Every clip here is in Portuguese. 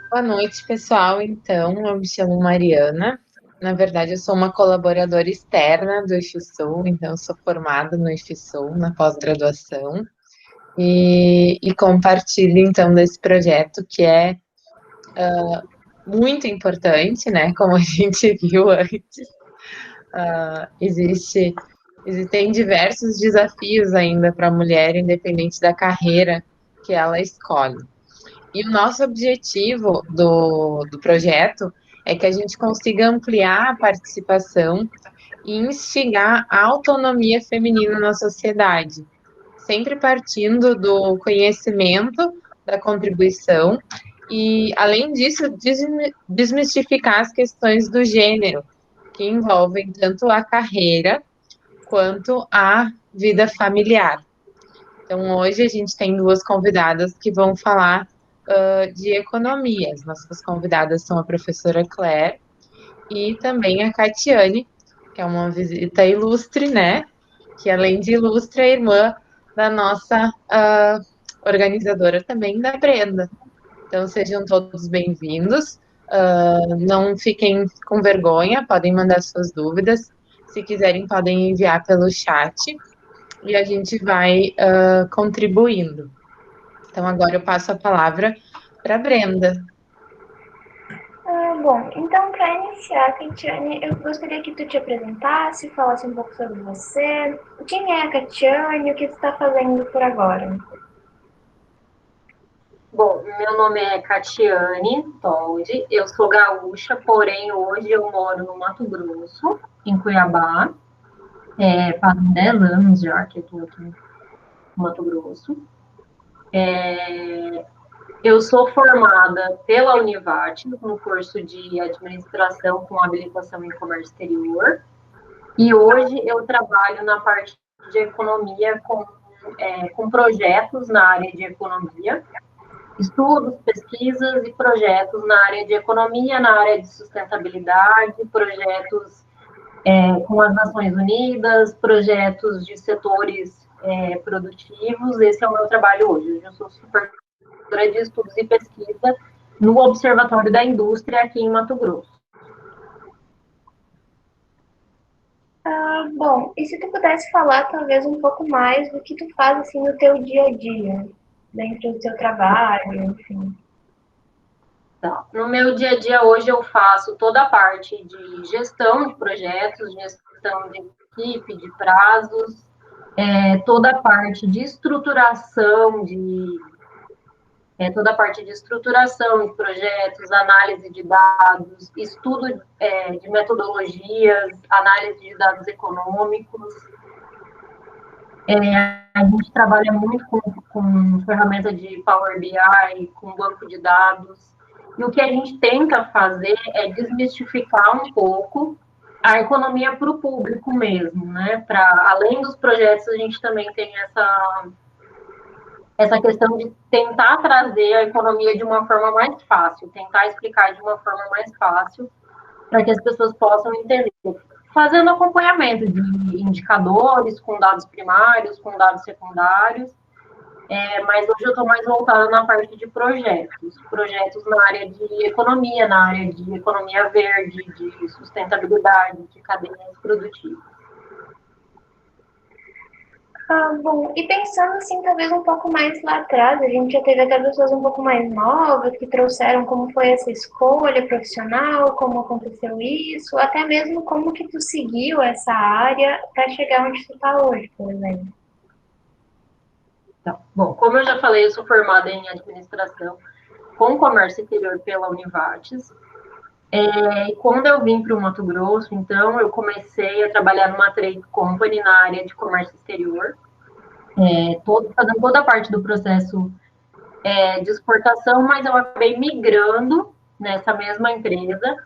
Boa noite, pessoal. Então, eu me chamo Mariana. Na verdade, eu sou uma colaboradora externa do IFSU, então eu sou formada no IFSU, na pós-graduação, e compartilho, então, desse projeto que é muito importante, né? Como a gente viu antes, existe, existem diversos desafios ainda para a mulher, independente da carreira que ela escolhe. E o nosso objetivo do projeto é que a gente consiga ampliar a participação e instigar a autonomia feminina na sociedade, sempre partindo do conhecimento, da contribuição e, além disso, desmistificar as questões do gênero, que envolvem tanto a carreira quanto a vida familiar. Então, hoje a gente tem duas convidadas que vão falar de economia. As nossas convidadas são a professora Claire e também a Catiane, que é uma visita ilustre, né? Que além de ilustre, é irmã da nossa organizadora também, da Brenda. Então, sejam todos bem-vindos. Não fiquem com vergonha, podem mandar suas dúvidas. Se quiserem, podem enviar pelo chat e a gente vai contribuindo. Então, agora eu passo a palavra para a Brenda. Bom, então para iniciar, Catiane, eu gostaria que tu te apresentasse, falasse um pouco sobre você. Quem é a Catiane e o que tu está fazendo por agora? Bom, meu nome é Catiane Toldi, eu sou gaúcha, porém hoje eu moro no Mato Grosso, em Cuiabá. Faz 10 anos já que eu estou aqui no Mato Grosso. Eu sou formada pela Univat, no curso de administração com habilitação em comércio exterior, e hoje eu trabalho na parte de economia com projetos na área de economia, estudos, pesquisas e projetos na área de economia, na área de sustentabilidade, projetos com as Nações Unidas, projetos de setores produtivos. Esse é o meu trabalho hoje. Eu sou supervisora de estudos e pesquisa no Observatório da Indústria aqui em Mato Grosso. Bom, e se tu pudesse falar talvez um pouco mais do que tu faz assim no teu dia a dia, dentro do teu trabalho, enfim. Tá. No meu dia a dia hoje eu faço toda a parte de gestão de projetos, gestão de equipe, de prazos, toda a parte de estruturação toda a parte de estruturação de projetos, análise de dados, estudo de metodologias, análise de dados econômicos. A gente trabalha muito com ferramenta de Power BI, com banco de dados. E o que a gente tenta fazer é desmistificar um pouco a economia para o público mesmo, né? Além dos projetos, a gente também tem essa questão de tentar trazer a economia de uma forma mais fácil, tentar explicar de uma forma mais fácil para que as pessoas possam entender, fazendo acompanhamento de indicadores com dados primários, com dados secundários, mas hoje eu estou mais voltada na parte de projetos na área de economia, na área de economia verde, de sustentabilidade, de cadeias produtivas. Bom, e pensando assim, talvez um pouco mais lá atrás, a gente já teve até pessoas um pouco mais novas que trouxeram como foi essa escolha profissional, como aconteceu isso, até mesmo como que tu seguiu essa área para chegar onde tu está hoje, por exemplo. Então, bom, como eu já falei, eu sou formada em administração com comércio exterior pela Univates. E quando eu vim para o Mato Grosso, então, eu comecei a trabalhar numa trade company na área de comércio exterior, fazendo toda a parte do processo de exportação, mas eu acabei migrando nessa mesma empresa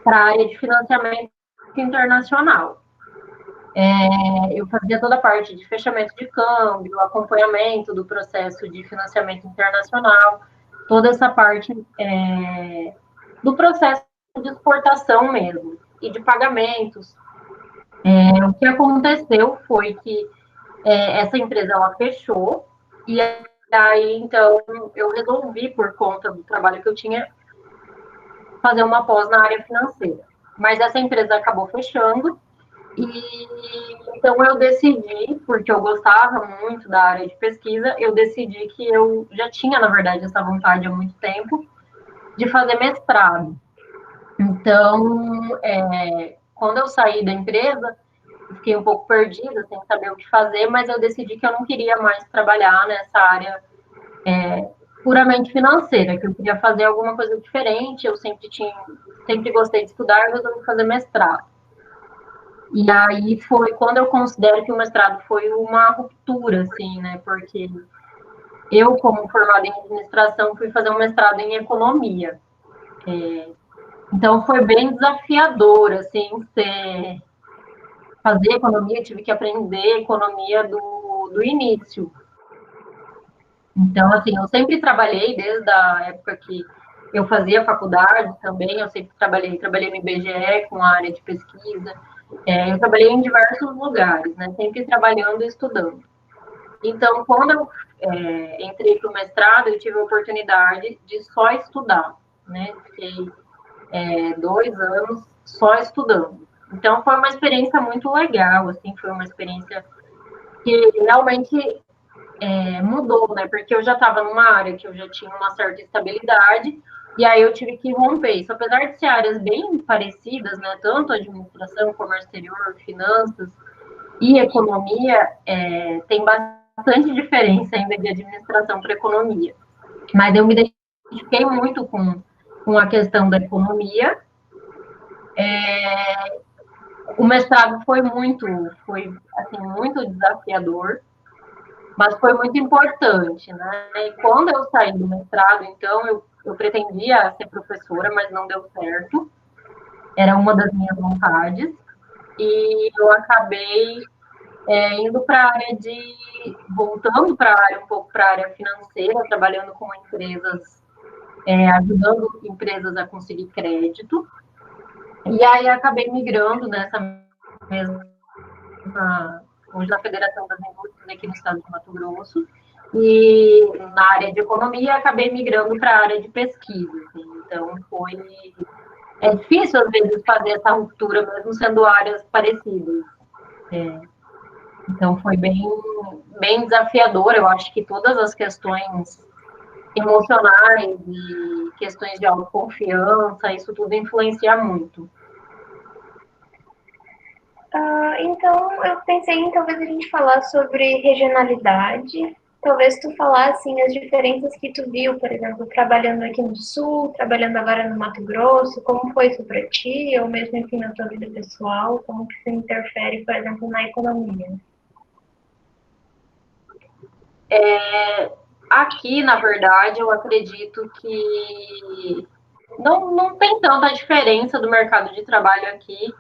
para a área de financiamento internacional. Eu fazia toda a parte de fechamento de câmbio, acompanhamento do processo de financiamento internacional, toda essa parte do processo de exportação mesmo, e de pagamentos. O que aconteceu foi que essa empresa ela fechou, e aí, então, eu resolvi, por conta do trabalho que eu tinha, fazer uma pós na área financeira. Mas essa empresa acabou fechando, e então eu decidi, porque eu gostava muito da área de pesquisa, eu decidi que eu já tinha, na verdade, essa vontade há muito tempo de fazer mestrado. Então, quando eu saí da empresa, fiquei um pouco perdida, sem saber o que fazer, mas eu decidi que eu não queria mais trabalhar nessa área puramente financeira, que eu queria fazer alguma coisa diferente. Eu sempre gostei de estudar, eu resolvi fazer mestrado. E aí foi quando eu considero que o mestrado foi uma ruptura, assim, né? Porque eu, como formada em administração, fui fazer um mestrado em economia. Então foi bem desafiador, assim, fazer economia, tive que aprender economia do início. Então, assim, eu sempre trabalhei, desde a época que eu fazia faculdade também, eu sempre trabalhei no IBGE com a área de pesquisa, eu trabalhei em diversos lugares, né, sempre trabalhando e estudando. Então, quando eu entrei para o mestrado, eu tive a oportunidade de só estudar, né, fiquei 2 anos só estudando. Então, foi uma experiência muito legal, assim, foi uma experiência que realmente mudou, né? Porque eu já estava numa área que eu já tinha uma certa estabilidade, e aí eu tive que romper isso. Apesar de ser áreas bem parecidas, né? Tanto administração, comércio exterior, finanças e economia, tem bastante diferença ainda de administração para economia. Mas eu me identifiquei muito com a questão da economia. O mestrado foi assim, muito desafiador, mas foi muito importante, né? E quando eu saí do mestrado, então, eu pretendia ser professora, mas não deu certo. Era uma das minhas vontades. E eu acabei indo para a área voltando para a área, um pouco para a área financeira, trabalhando com empresas, ajudando empresas a conseguir crédito. E aí acabei migrando nessa mesma, hoje na Federação das Indústrias aqui no estado de Mato Grosso, e na área de economia acabei migrando para a área de pesquisa. Assim. Então é difícil às vezes fazer essa ruptura, mesmo sendo áreas parecidas. Então foi bem desafiador. Eu acho que todas as questões emocionais e questões de autoconfiança, isso tudo influencia muito. Então, eu pensei em talvez a gente falar sobre regionalidade. Talvez tu falasse as diferenças que tu viu, por exemplo, trabalhando aqui no Sul, trabalhando agora no Mato Grosso, como foi isso para ti, ou mesmo, enfim, na tua vida pessoal, como que isso interfere, por exemplo, na economia? Aqui, na verdade, eu acredito que não tem tanta diferença do mercado de trabalho aqui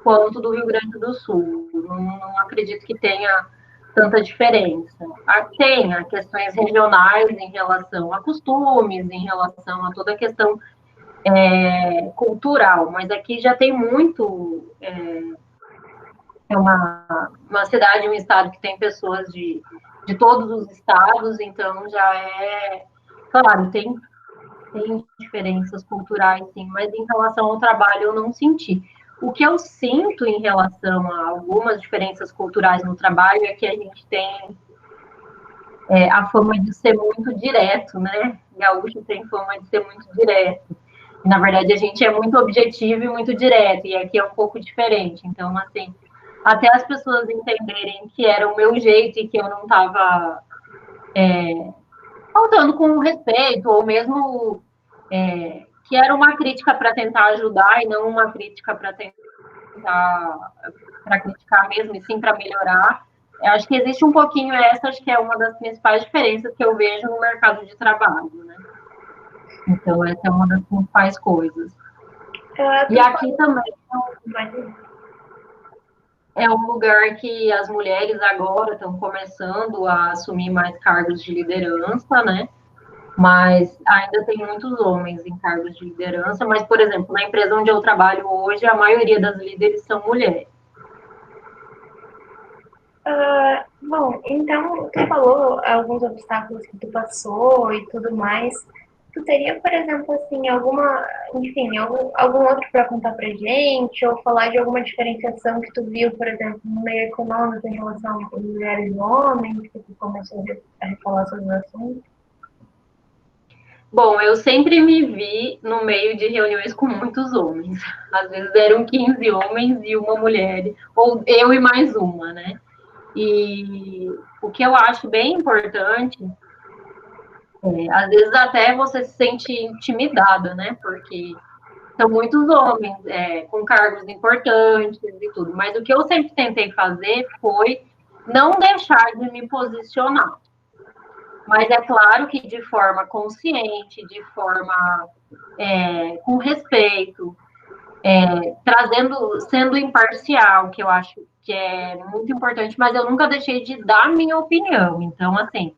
quanto do Rio Grande do Sul. Não acredito que tenha tanta diferença. Tem questões regionais em relação a costumes, em relação a toda a questão cultural, mas aqui já tem muito. É uma cidade, um estado que tem pessoas de todos os estados, então já claro, tem diferenças culturais, sim, mas em relação ao trabalho eu não senti. O que eu sinto em relação a algumas diferenças culturais no trabalho é que a gente tem a fama de ser muito direto, né? Gaúcho tem fama de ser muito direto. Na verdade, a gente é muito objetivo e muito direto, e aqui é um pouco diferente. Então, assim, até as pessoas entenderem que era o meu jeito e que eu não estava faltando com respeito, ou mesmo que era uma crítica para tentar ajudar e não uma crítica para criticar mesmo, e sim para melhorar. Eu acho que existe um pouquinho acho que é uma das principais diferenças que eu vejo no mercado de trabalho, né? Então, essa é uma das principais coisas. E aqui também é um lugar que as mulheres agora estão começando a assumir mais cargos de liderança, né? Mas ainda tem muitos homens em cargos de liderança. Mas, por exemplo, na empresa onde eu trabalho hoje, a maioria das líderes são mulheres. Bom, então, tu falou alguns obstáculos que tu passou e tudo mais. Tu teria, por exemplo, assim, enfim, algum outro para contar pra gente, ou falar de alguma diferenciação que tu viu, por exemplo, no meio econômico em relação a mulheres e homens, que tu começou a falar sobre o assunto? Bom, eu sempre me vi no meio de reuniões com muitos homens. Às vezes eram 15 homens e uma mulher, ou eu e mais uma, né? E o que eu acho bem importante, às vezes até você se sente intimidada, né? Porque são muitos homens com cargos importantes e tudo. Mas o que eu sempre tentei fazer foi não deixar de me posicionar. Mas é claro que de forma consciente, de forma com respeito, sendo imparcial, que eu acho que é muito importante, mas eu nunca deixei de dar minha opinião. Então, assim,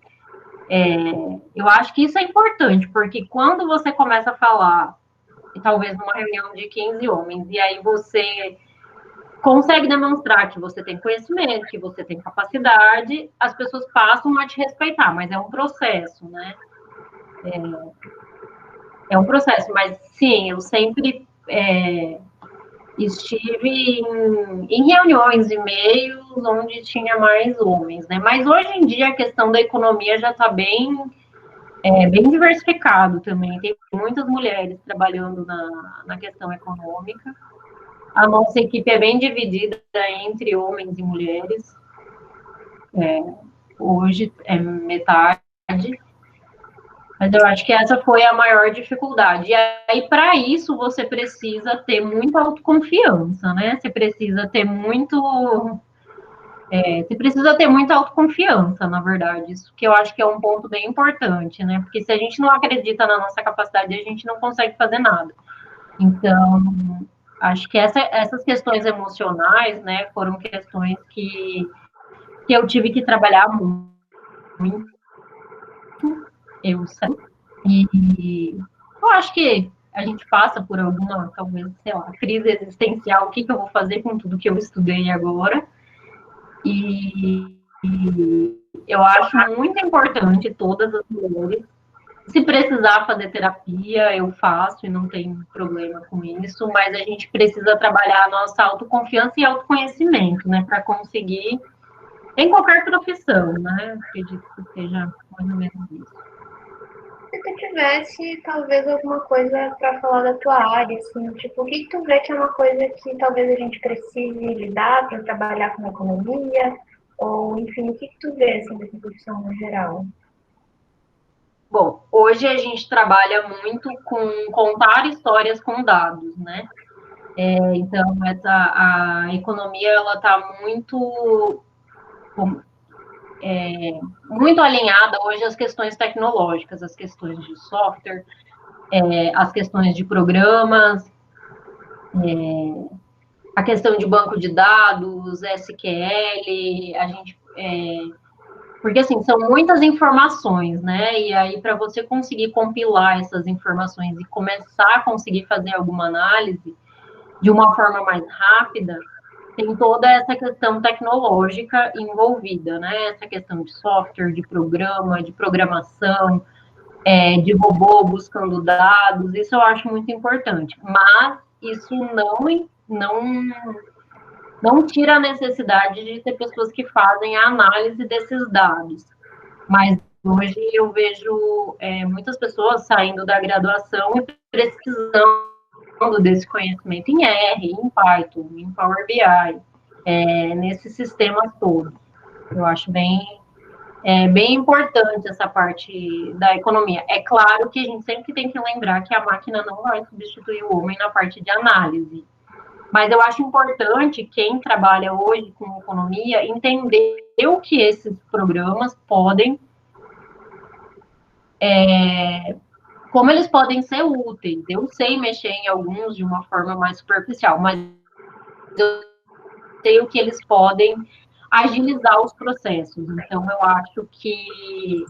eu acho que isso é importante, porque quando você começa a falar, talvez numa reunião de 15 homens, e aí você consegue demonstrar que você tem conhecimento, que você tem capacidade, as pessoas passam a te respeitar, mas é um processo, né? É um processo, mas sim, eu sempre estive em reuniões e meios onde tinha mais homens, né? Mas hoje em dia a questão da economia já está bem diversificado também. Tem muitas mulheres trabalhando na questão econômica. A nossa equipe é bem dividida entre homens e mulheres. Hoje é metade, mas eu acho que essa foi a maior dificuldade. E aí, para isso, você precisa ter muita autoconfiança, né? Você precisa ter muita autoconfiança, na verdade. Isso que eu acho que é um ponto bem importante, né? Porque se a gente não acredita na nossa capacidade, a gente não consegue fazer nada. Então, acho que essas questões emocionais, né, foram questões que eu tive que trabalhar muito, eu sei. E eu acho que a gente passa por alguma, talvez, sei lá, crise existencial. O que eu vou fazer com tudo que eu estudei agora? E eu acho muito importante todas as mulheres. Se precisar fazer terapia, eu faço e não tem problema com isso, mas a gente precisa trabalhar a nossa autoconfiança e autoconhecimento, né, para conseguir, em qualquer profissão, né? Acredito que seja mais ou menos isso. Se tu tivesse, talvez, alguma coisa para falar da tua área, assim, tipo, o que tu vê que é uma coisa que talvez a gente precise lidar para trabalhar com economia, ou, enfim, o que tu vê, assim, dessa profissão no geral? Bom, hoje a gente trabalha muito com contar histórias com dados, né? Então, a economia, ela está muito alinhada hoje às questões tecnológicas, às questões de software, às questões de programas, a questão de banco de dados, SQL, porque assim, são muitas informações, né? E aí, para você conseguir compilar essas informações e começar a conseguir fazer alguma análise de uma forma mais rápida, tem toda essa questão tecnológica envolvida, né? Essa questão de software, de programa, de programação, de robô buscando dados, isso eu acho muito importante. Mas isso não tira a necessidade de ter pessoas que fazem a análise desses dados. Mas hoje eu vejo muitas pessoas saindo da graduação e precisando desse conhecimento em R, em Python, em Power BI, nesses sistemas todos. Eu acho bem importante essa parte da economia. É claro que a gente sempre tem que lembrar que a máquina não vai substituir o homem na parte de análise. Mas eu acho importante quem trabalha hoje com economia entender o que esses programas podem, como eles podem ser úteis. Eu sei mexer em alguns de uma forma mais superficial, mas eu sei o que eles podem agilizar os processos. Então, eu acho que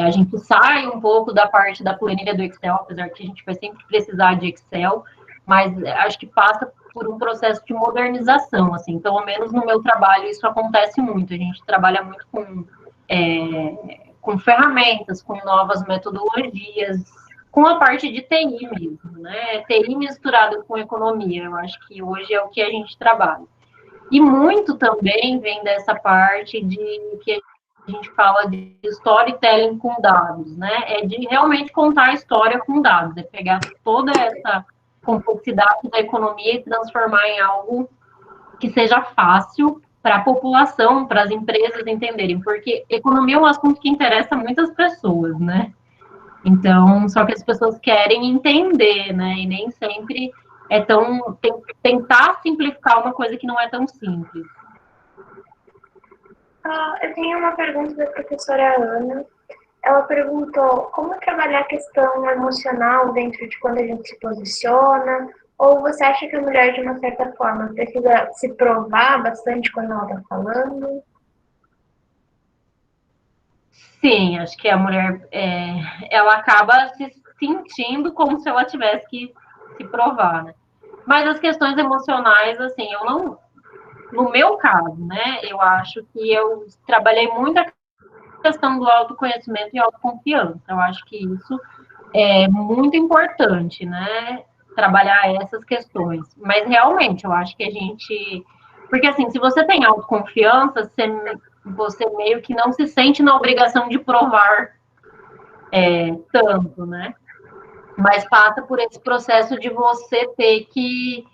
a gente sai um pouco da parte da planilha do Excel, apesar que a gente vai sempre precisar de Excel, mas acho que passa por um processo de modernização, assim, pelo menos no meu trabalho isso acontece muito, a gente trabalha muito com ferramentas, com novas metodologias, com a parte de TI mesmo, né? TI misturado com economia, eu acho que hoje é o que a gente trabalha. E muito também vem dessa parte de que a gente fala de storytelling com dados, né? É de realmente contar a história com dados, é pegar toda essa complexidade da economia e transformar em algo que seja fácil para a população, para as empresas entenderem, porque economia é um assunto que interessa muitas pessoas, né? Então, só que as pessoas querem entender, né? E nem sempre é tão. Tentar simplificar uma coisa que não é tão simples. Eu tenho uma pergunta da professora Ana. Ela perguntou como trabalhar a questão emocional dentro de quando a gente se posiciona, ou você acha que a mulher, de uma certa forma, precisa se provar bastante quando ela está falando? Sim, acho que a mulher ela acaba se sentindo como se ela tivesse que se provar, né? Mas as questões emocionais, assim, eu não. No meu caso, né, eu acho que eu trabalhei muito a questão do autoconhecimento e autoconfiança. Eu acho que isso é muito importante, né? Trabalhar essas questões. Mas realmente, eu acho que a gente. Porque assim, se você tem autoconfiança, você meio que não se sente na obrigação de provar tanto, né? Mas passa por esse processo de você ter que.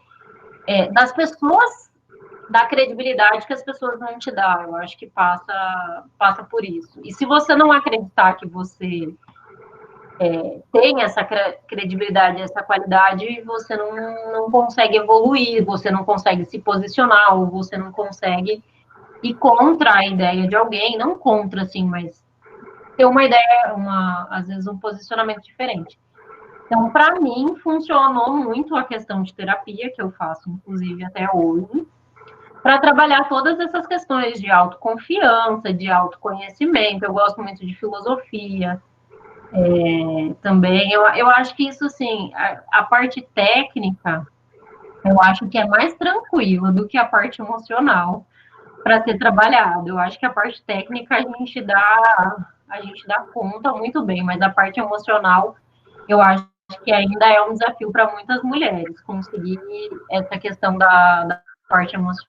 Das pessoas, da credibilidade que as pessoas vão te dar. Eu acho que passa por isso. E se você não acreditar que você tem essa credibilidade, essa qualidade, você não consegue evoluir, você não consegue se posicionar, ou você não consegue ir contra a ideia de alguém, não contra, assim, mas ter uma ideia, às vezes um posicionamento diferente. Então, para mim, funcionou muito a questão de terapia, que eu faço, inclusive, até hoje, para trabalhar todas essas questões de autoconfiança, de autoconhecimento. Eu gosto muito de filosofia, também. Eu acho que isso, assim, a parte técnica, eu acho que é mais tranquila do que a parte emocional para ser trabalhado. Eu acho que a parte técnica a gente dá conta muito bem, mas a parte emocional, eu acho que ainda é um desafio para muitas mulheres conseguir essa questão da parte emocional.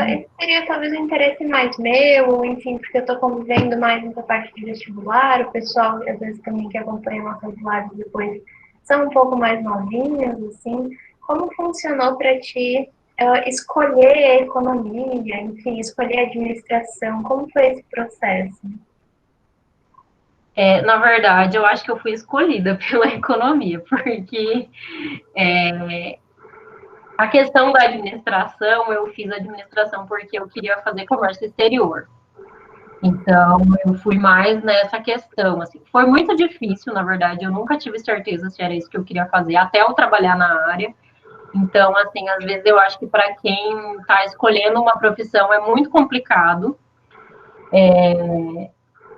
Esse seria talvez um interesse mais meu, enfim, porque eu estou convivendo mais nessa parte de vestibular, o pessoal, às vezes, também que acompanha nossos vestibulares depois, são um pouco mais novinhos, assim. Como funcionou para ti escolher a economia, enfim, escolher a administração? Como foi esse processo? Na verdade, eu acho que eu fui escolhida pela economia, porque a questão da administração, eu fiz administração porque eu queria fazer comércio exterior. Então, eu fui mais nessa questão, assim. Foi muito difícil, na verdade, eu nunca tive certeza se era isso que eu queria fazer, até eu trabalhar na área. Então, assim, às vezes eu acho que para quem está escolhendo uma profissão é muito complicado.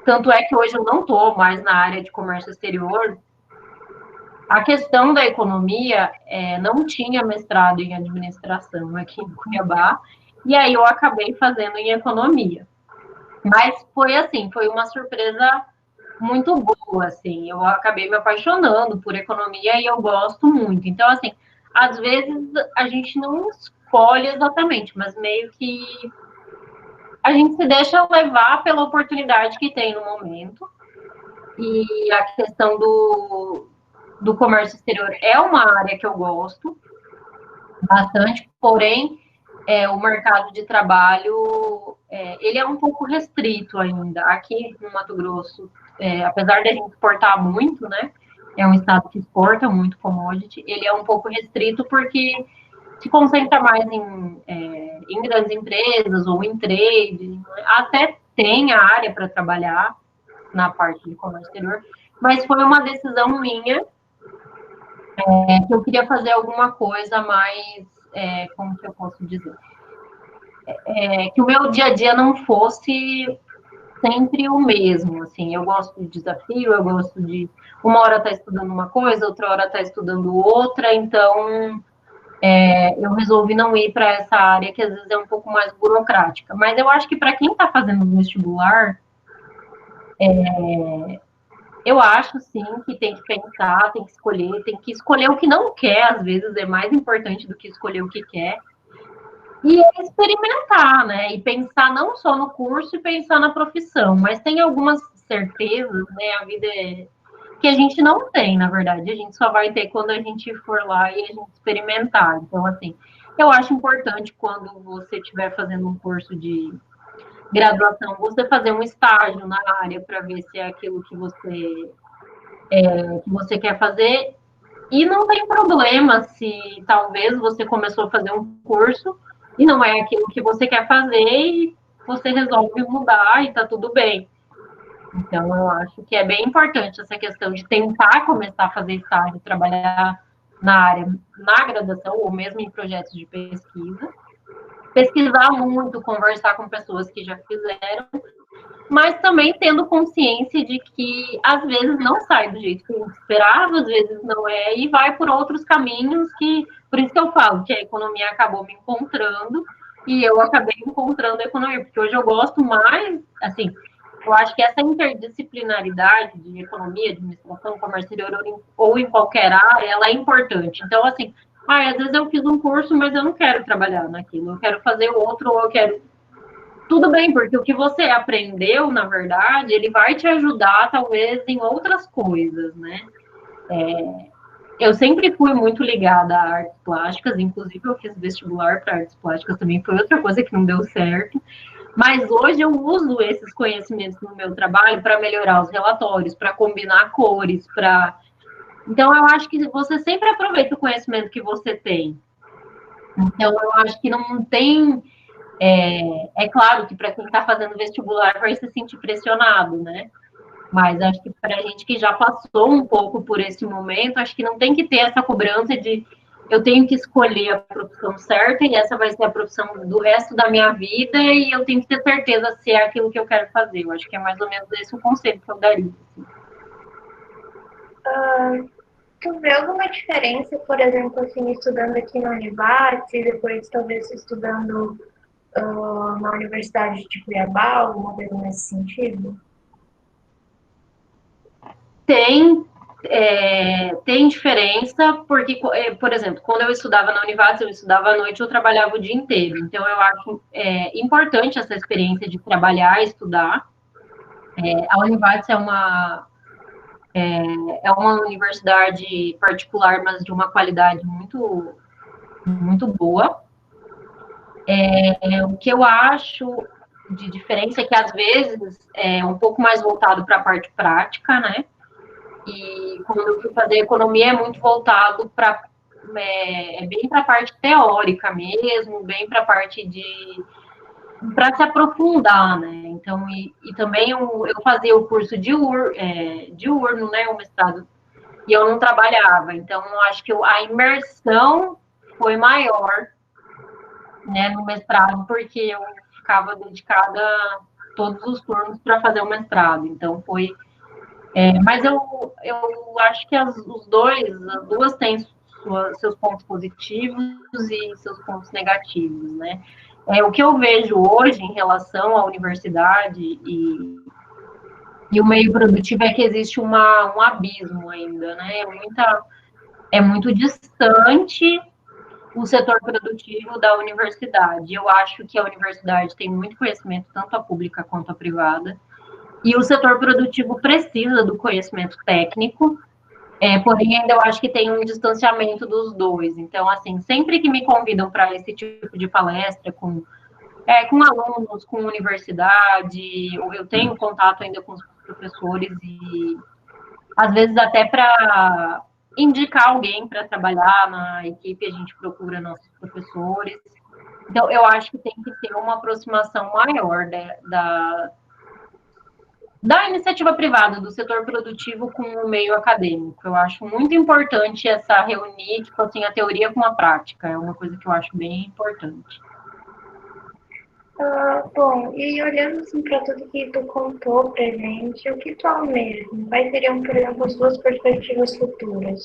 Tanto é que hoje eu não estou mais na área de comércio exterior. A questão da economia, não tinha mestrado em administração aqui em Cuiabá, e aí eu acabei fazendo em economia. Mas foi assim, foi uma surpresa muito boa, assim. Eu acabei me apaixonando por economia e eu gosto muito. Então, assim, às vezes a gente não escolhe exatamente, mas meio que a gente se deixa levar pela oportunidade que tem no momento. E a questão do comércio exterior é uma área que eu gosto bastante, porém, o mercado de trabalho, ele é um pouco restrito ainda. Aqui no Mato Grosso, apesar de a gente exportar muito, né, é um estado que exporta muito commodity, ele é um pouco restrito porque se concentra mais em grandes empresas ou em trade, até tem a área para trabalhar na parte de comércio exterior, mas foi uma decisão minha que eu queria fazer alguma coisa mais, como que eu posso dizer? Que o meu dia a dia não fosse sempre o mesmo, assim, eu gosto de desafio, eu gosto de uma hora estar estudando uma coisa, outra hora estar estudando outra, então eu resolvi não ir para essa área que às vezes é um pouco mais burocrática. Mas eu acho que para quem está fazendo vestibular, eu acho sim que tem que pensar, tem que escolher o que não quer, às vezes é mais importante do que escolher o que quer. E experimentar, né? E pensar não só no curso e pensar na profissão, mas tem algumas certezas, né? A vida que a gente não tem, na verdade. A gente só vai ter quando a gente for lá e a gente experimentar. Então, assim, eu acho importante quando você estiver fazendo um curso de graduação, você fazer um estágio na área para ver se é aquilo que você quer fazer. E não tem problema se talvez você começou a fazer um curso e não é aquilo que você quer fazer e você resolve mudar e tá tudo bem. Então, eu acho que é bem importante essa questão de tentar começar a fazer estágio, trabalhar na área, na graduação ou mesmo em projetos de pesquisa. Pesquisar muito, conversar com pessoas que já fizeram, mas também tendo consciência de que às vezes não sai do jeito que a gente esperava, às vezes não é, e vai por outros caminhos que, por isso que eu falo que a economia acabou me encontrando e eu acabei encontrando a economia, porque hoje eu gosto mais, assim, eu acho que essa interdisciplinaridade de economia, administração, comércio exterior ou em qualquer área, ela é importante. Então, assim, às vezes eu fiz um curso, mas eu não quero trabalhar naquilo, eu quero fazer outro, ou eu quero tudo bem, porque o que você aprendeu, na verdade, ele vai te ajudar, talvez, em outras coisas, né? Eu sempre fui muito ligada a artes plásticas, inclusive eu fiz vestibular para artes plásticas também, foi outra coisa que não deu certo. Mas hoje eu uso esses conhecimentos no meu trabalho para melhorar os relatórios, para combinar cores, para. Então, eu acho que você sempre aproveita o conhecimento que você tem. Então, eu acho que não tem. É claro que para quem está fazendo vestibular vai se sentir pressionado, né? Mas acho que para a gente que já passou um pouco por esse momento, acho que não tem que ter essa cobrança de eu tenho que escolher a profissão certa e essa vai ser a profissão do resto da minha vida e eu tenho que ter certeza se é aquilo que eu quero fazer. Eu acho que é mais ou menos esse o conselho que eu daria. Tu vê alguma diferença, por exemplo, assim, estudando aqui na Univates e depois talvez estudando na Universidade de Cuiabá, alguma coisa nesse sentido? Tem, tem diferença, porque, por exemplo, quando eu estudava na Univates, eu estudava à noite, eu trabalhava o dia inteiro. Então, eu acho importante essa experiência de trabalhar e estudar. A Univates é uma universidade particular, mas de uma qualidade muito, muito boa. O que eu acho de diferença é que, às vezes, é um pouco mais voltado para a parte prática, né? E quando eu fui fazer economia, é muito voltado para. Bem para a parte teórica mesmo, bem para a parte de. Para se aprofundar, né? Então, e também eu fazia o curso diurno, né? O mestrado, e eu não trabalhava. Então, eu acho que a imersão foi maior, né, no mestrado, porque eu ficava dedicada todos os turnos para fazer o mestrado. Então, foi mas eu acho que as duas têm seus pontos positivos e seus pontos negativos, né? O que eu vejo hoje em relação à universidade e o meio produtivo é que existe um abismo ainda, né? É muito distante o setor produtivo da universidade. Eu acho que a universidade tem muito conhecimento, tanto a pública quanto a privada, e o setor produtivo precisa do conhecimento técnico, porém ainda eu acho que tem um distanciamento dos dois. Então, assim, sempre que me convidam para esse tipo de palestra com alunos, com universidade, ou eu tenho contato ainda com os professores e às vezes até para indicar alguém para trabalhar na equipe, a gente procura nossos professores. Então, eu acho que tem que ter uma aproximação maior da iniciativa privada, do setor produtivo com o meio acadêmico. Eu acho muito importante essa reunir, tipo assim, a teoria com a prática. É uma coisa que eu acho bem importante. Bom, e olhando assim para tudo que tu contou pra gente, o que tu almeja? Quais seriam, por exemplo, as tuas perspectivas futuras?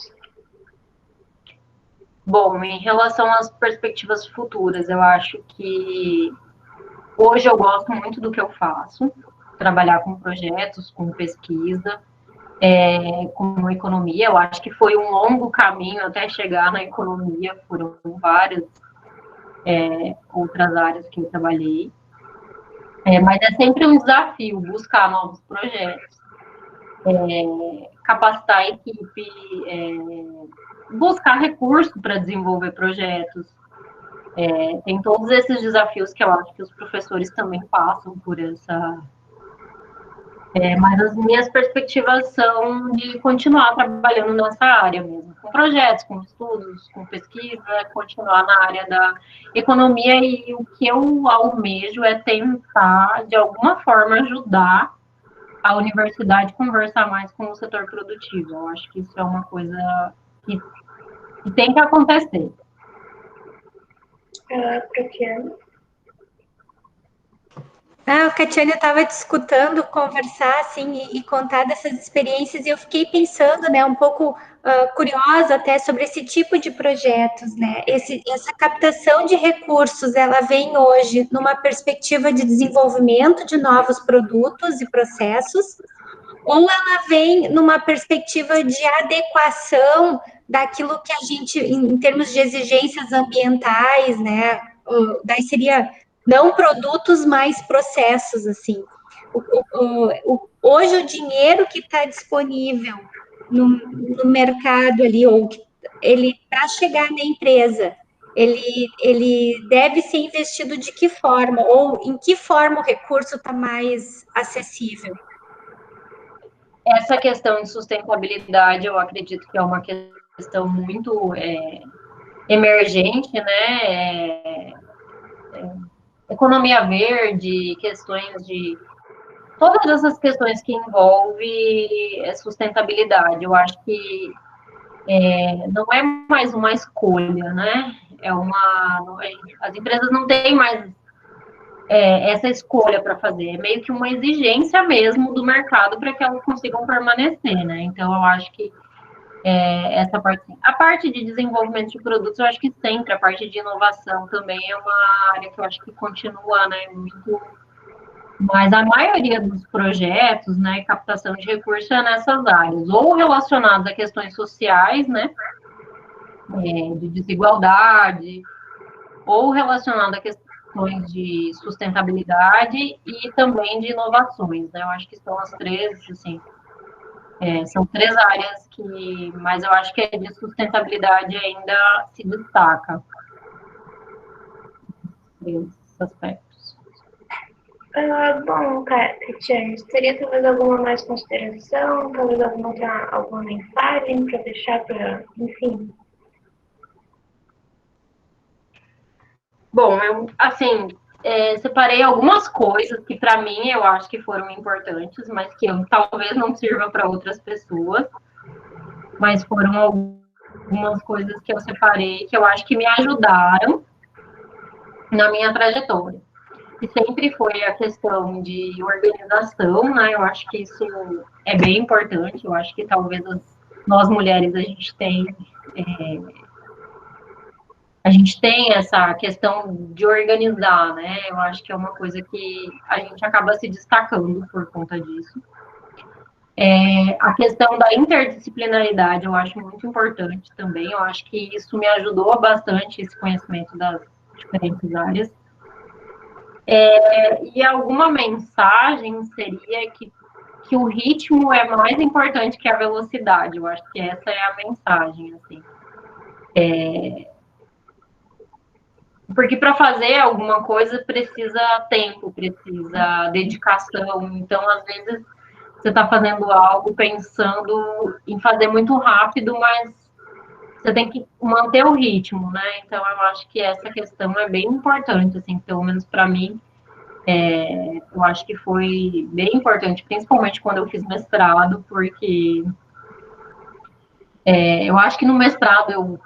Bom, em relação às perspectivas futuras, eu acho que hoje eu gosto muito do que eu faço, trabalhar com projetos, com pesquisa, com economia. Eu acho que foi um longo caminho até chegar na economia, foram várias outras áreas que eu trabalhei. Mas é sempre um desafio buscar novos projetos, capacitar a equipe, buscar recurso para desenvolver projetos. Tem todos esses desafios que eu acho que os professores também passam por essa. Mas as minhas perspectivas são de continuar trabalhando nessa área mesmo, com projetos, com estudos, com pesquisa, continuar na área da economia, e o que eu almejo é tentar, de alguma forma, ajudar a universidade a conversar mais com o setor produtivo. Eu acho que isso é uma coisa que tem que acontecer. Para que ano? A Catiane estava te escutando conversar assim e contar dessas experiências, e eu fiquei pensando, né, um pouco curiosa até sobre esse tipo de projetos, né? Essa captação de recursos, ela vem hoje numa perspectiva de desenvolvimento de novos produtos e processos, ou ela vem numa perspectiva de adequação daquilo que a gente, em termos de exigências ambientais, né? Daí seria não produtos, mas processos, assim. Hoje o dinheiro que está disponível no mercado ali, ou ele para chegar na empresa, ele deve ser investido de que forma, ou em que forma o recurso está mais acessível? Essa questão de sustentabilidade, eu acredito que é uma questão muito emergente, né? Economia verde, questões de todas essas questões que envolvem sustentabilidade. Eu acho que não é mais uma escolha, né? As empresas não têm mais essa escolha para fazer, é meio que uma exigência mesmo do mercado para que elas consigam permanecer, né? Então, eu acho que essa parte, a parte de desenvolvimento de produtos, eu acho que sempre, a parte de inovação também é uma área que eu acho que continua, né, muito. Mas a maioria dos projetos, né, captação de recursos é nessas áreas, ou relacionados a questões sociais, né, de desigualdade, ou relacionado a questões de sustentabilidade e também de inovações, né? Eu acho que são as três, assim, são três áreas que, mas eu acho que a de sustentabilidade ainda se destaca. Esses aspectos. Bom, Cristiane, teria talvez alguma mais consideração, talvez alguma mensagem para deixar para, enfim. Bom, eu, assim, separei algumas coisas que para mim eu acho que foram importantes, mas que talvez não sirva para outras pessoas, mas foram algumas coisas que eu separei que eu acho que me ajudaram na minha trajetória. E sempre foi a questão de organização, né? Eu acho que isso é bem importante. Eu acho que talvez nós mulheres a gente tem essa questão de organizar, né? Eu acho que é uma coisa que a gente acaba se destacando por conta disso. A questão da interdisciplinaridade eu acho muito importante também. Eu acho que isso me ajudou bastante, esse conhecimento das diferentes áreas. E alguma mensagem seria que o ritmo é mais importante que a velocidade. Eu acho que essa é a mensagem, assim. Porque para fazer alguma coisa precisa tempo, precisa dedicação. Então, às vezes, você está fazendo algo pensando em fazer muito rápido, mas você tem que manter o ritmo, né? Então, eu acho que essa questão é bem importante, assim, pelo menos para mim. Eu acho que foi bem importante, principalmente quando eu fiz mestrado, porque eu acho que no mestrado eu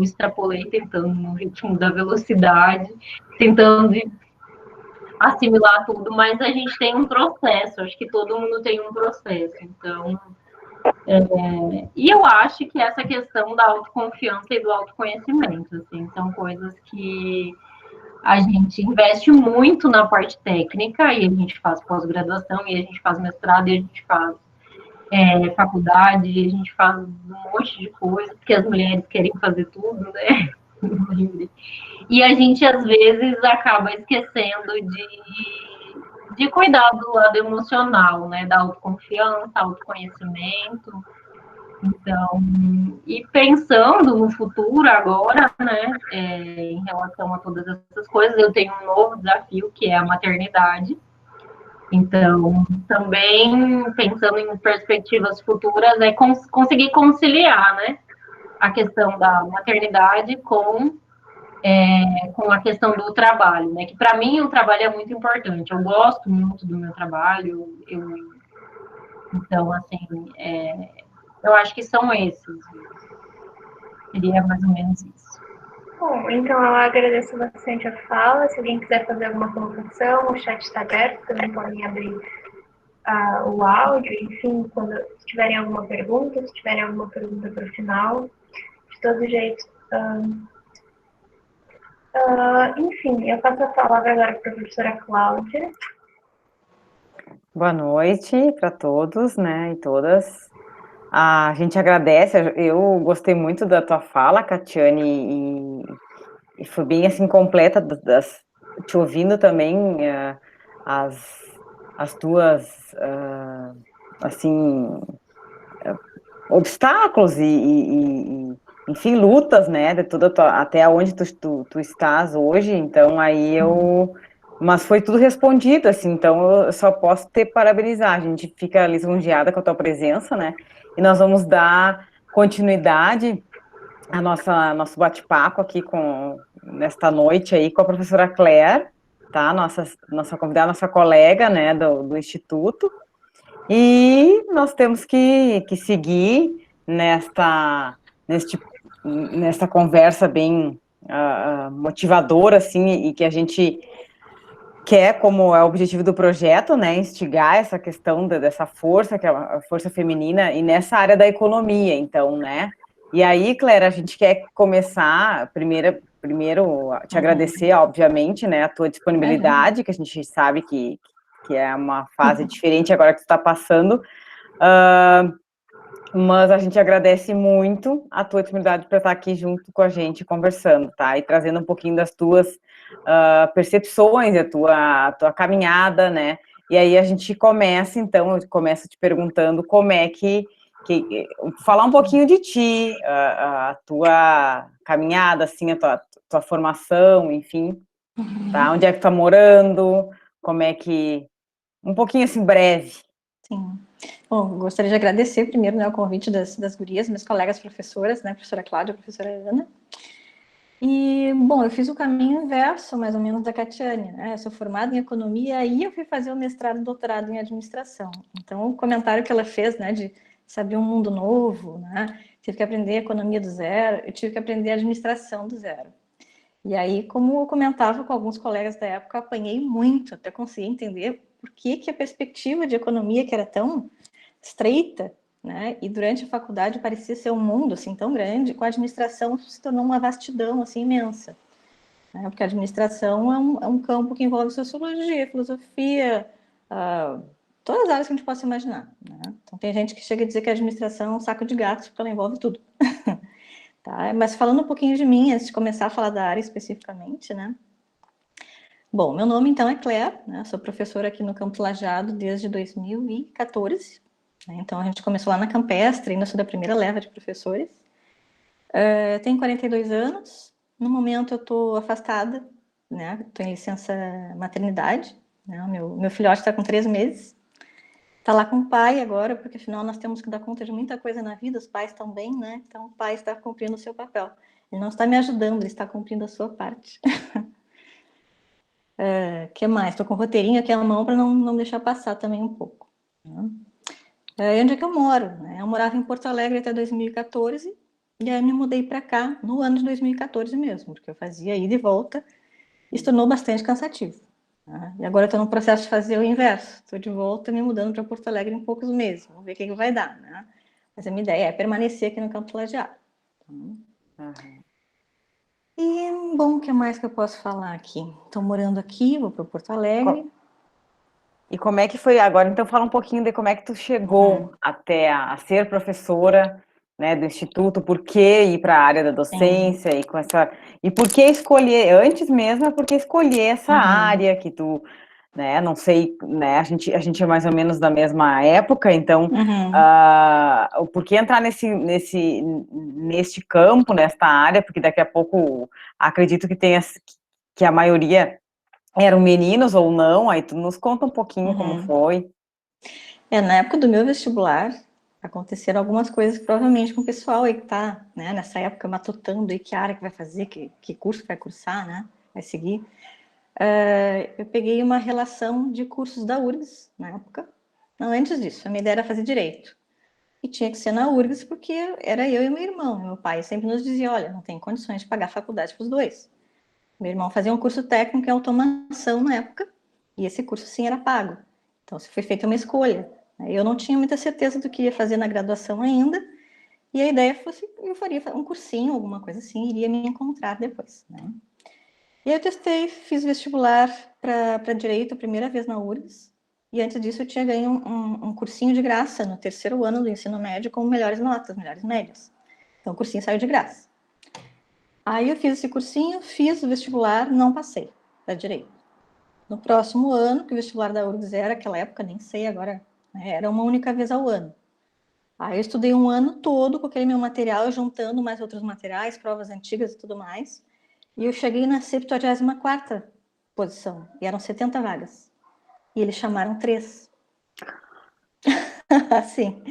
extrapolei tentando no ritmo da velocidade, tentando assimilar tudo, mas a gente tem um processo, acho que todo mundo tem um processo, então... E eu acho que essa questão da autoconfiança e do autoconhecimento, assim, são coisas que a gente investe muito na parte técnica, e a gente faz pós-graduação, e a gente faz mestrado, e a gente faz faculdade, e a gente faz um monte de coisa, porque as mulheres querem fazer tudo, né? E a gente, às vezes, acaba esquecendo de cuidar do lado emocional, né? Da autoconfiança, autoconhecimento. Então, e pensando no futuro agora, né, em relação a todas essas coisas, eu tenho um novo desafio, que é a maternidade. Então, também pensando em perspectivas futuras, é conseguir conciliar, né, a questão da maternidade com a questão do trabalho, né, que para mim o trabalho é muito importante. Eu gosto muito do meu trabalho, então, assim, eu acho que são esses. Seria mais ou menos isso. Bom, então eu agradeço bastante a fala. Se alguém quiser fazer alguma colocação, o chat está aberto, também podem abrir o áudio, enfim, quando tiverem alguma pergunta, se tiverem alguma pergunta para o final. De todo jeito. Enfim, eu passo a palavra agora para a professora Cláudia. Boa noite para todos, né, e todas. A gente agradece, eu gostei muito da tua fala, Catiane, e foi bem, assim, completa, te ouvindo também, as tuas, assim, obstáculos enfim, lutas, né, de toda até onde tu estás hoje, então aí mas foi tudo respondido, assim, então eu só posso te parabenizar, a gente fica lisonjeada com a tua presença, né, e nós vamos dar continuidade a nosso bate-papo aqui nesta noite aí com a professora Claire, tá, nossa convidada, nossa colega, né, do Instituto, e nós temos que seguir nesta conversa bem motivadora, assim, e que a gente quer, como é o objetivo do projeto, né, instigar essa questão dessa força, que é a força feminina, e nessa área da economia, então, né. E aí, Claire, a gente quer começar, primeiro te agradecer, obviamente, né, a tua disponibilidade, que a gente sabe que é uma fase diferente agora que tu está passando, mas a gente agradece muito a tua disponibilidade para estar aqui junto com a gente, conversando, tá? E trazendo um pouquinho das tuas percepções, a tua caminhada, né? E aí a gente começa, então, eu começo te perguntando como é que falar um pouquinho de ti, a tua caminhada, assim, a tua formação, enfim, tá? Onde é que tu tá morando, como é que... Um pouquinho, assim, breve. Sim. Bom, gostaria de agradecer primeiro, né, o convite das gurias, minhas colegas professoras, né, professora Cláudia, professora Ana. E, bom, eu fiz o caminho inverso, mais ou menos, da Catiane, né? Eu sou formada em economia, aí eu fui fazer o mestrado e doutorado em administração. Então, o comentário que ela fez, né, de saber um mundo novo, né, tive que aprender economia do zero, eu tive que aprender administração do zero. E aí, como eu comentava com alguns colegas da época, eu apanhei muito até conseguir entender por que a perspectiva de economia, que era tão estreita, né, e durante a faculdade parecia ser um mundo assim tão grande, com a administração se tornou uma vastidão assim imensa, né, porque a administração é um campo que envolve sociologia, filosofia, todas as áreas que a gente possa imaginar, né? Então tem gente que chega a dizer que a administração é um saco de gatos porque ela envolve tudo. Tá? Mas falando um pouquinho de mim, antes de começar a falar da área especificamente, né? Bom, meu nome então é Claire, né? Sou professora aqui no Campus Lajeado desde 2014. Né? Então a gente começou lá na Campestre, ainda sou da primeira leva de professores. Tenho 42 anos, no momento eu estou afastada, né? Estou em licença maternidade, né? Meu filhote está com 3 meses. Está lá com o pai agora, porque afinal nós temos que dar conta de muita coisa na vida, os pais também, né? Então o pai está cumprindo o seu papel. Ele não está me ajudando, ele está cumprindo a sua parte. Que mais? Estou com o roteirinho aqui à mão para não deixar passar também um pouco. Né? Onde é que eu moro? Né? Eu morava em Porto Alegre até 2014, e aí eu me mudei para cá no ano de 2014 mesmo, porque eu fazia ida e volta, e se tornou bastante cansativo. Tá? E agora eu estou no processo de fazer o inverso. Estou de volta me mudando para Porto Alegre em poucos meses. Vamos ver o que vai dar, né? Mas a minha ideia é permanecer aqui no Campo Lajeado. Uhum. E, bom, o que mais que eu posso falar aqui? Estou morando aqui, vou para Porto Alegre. E como é que foi agora? Então fala um pouquinho de como é que tu chegou até a ser professora, né, do Instituto, por que ir para a área da docência e com essa e por que escolher antes mesmo, por que escolher essa área que tu, né, não sei, né, a gente é mais ou menos da mesma época, então por que entrar neste campo, nesta área, porque daqui a pouco acredito que tenha que a maioria eram meninos ou não? Aí tu nos conta um pouquinho como foi. Na época do meu vestibular, aconteceram algumas coisas, provavelmente com o pessoal aí que tá, né, nessa época matutando aí que área que vai fazer, que curso vai cursar, né, vai seguir. Eu peguei uma relação de cursos da URGS, na época. Não, antes disso, a minha ideia era fazer Direito. E tinha que ser na URGS, porque era eu e meu irmão. Meu pai sempre nos dizia, olha, não tem condições de pagar faculdade para os dois. Meu irmão fazia um curso técnico em automação na época, e esse curso sim era pago. Então, foi feita uma escolha. Eu não tinha muita certeza do que ia fazer na graduação ainda, e a ideia fosse eu faria um cursinho, alguma coisa assim, iria me encontrar depois. Né? E aí eu testei, fiz vestibular para Direito a primeira vez na URGS, e antes disso eu tinha ganho um cursinho de graça no terceiro ano do ensino médio com melhores notas, melhores médias. Então o cursinho saiu de graça. Aí eu fiz esse cursinho, fiz o vestibular, não passei para Direito. No próximo ano, que o vestibular da URGS era, naquela época, nem sei agora, né, era uma única vez ao ano. Aí eu estudei um ano todo com aquele meu material, juntando mais outros materiais, provas antigas e tudo mais. E eu cheguei na 74ª posição, e eram 70 vagas. E eles chamaram 3. Assim.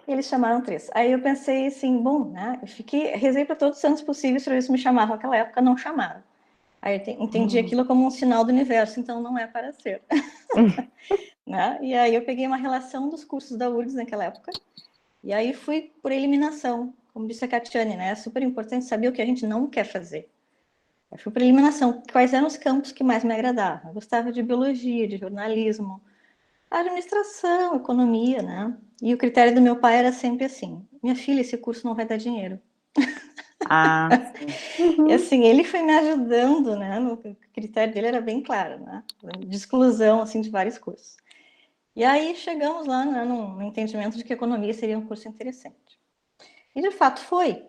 Eles chamaram 3. Aí eu pensei assim, bom, né? Eu rezei para todos os santos possíveis para ver se me chamavam naquela época, não chamaram. Aí eu entendi aquilo como um sinal do universo, então não é para ser. Né? E aí eu peguei uma relação dos cursos da URGS naquela época, e aí fui por eliminação, como disse a Catiane, né? É super importante saber o que a gente não quer fazer. Eu fui por eliminação, quais eram os campos que mais me agradavam. Eu gostava de biologia, de jornalismo, administração, economia, né? E o critério do meu pai era sempre assim, minha filha, esse curso não vai dar dinheiro. E assim, ele foi me ajudando, né? O critério dele era bem claro, né? De exclusão, assim, de vários cursos. E aí chegamos lá, né, no entendimento de que economia seria um curso interessante. E de fato foi.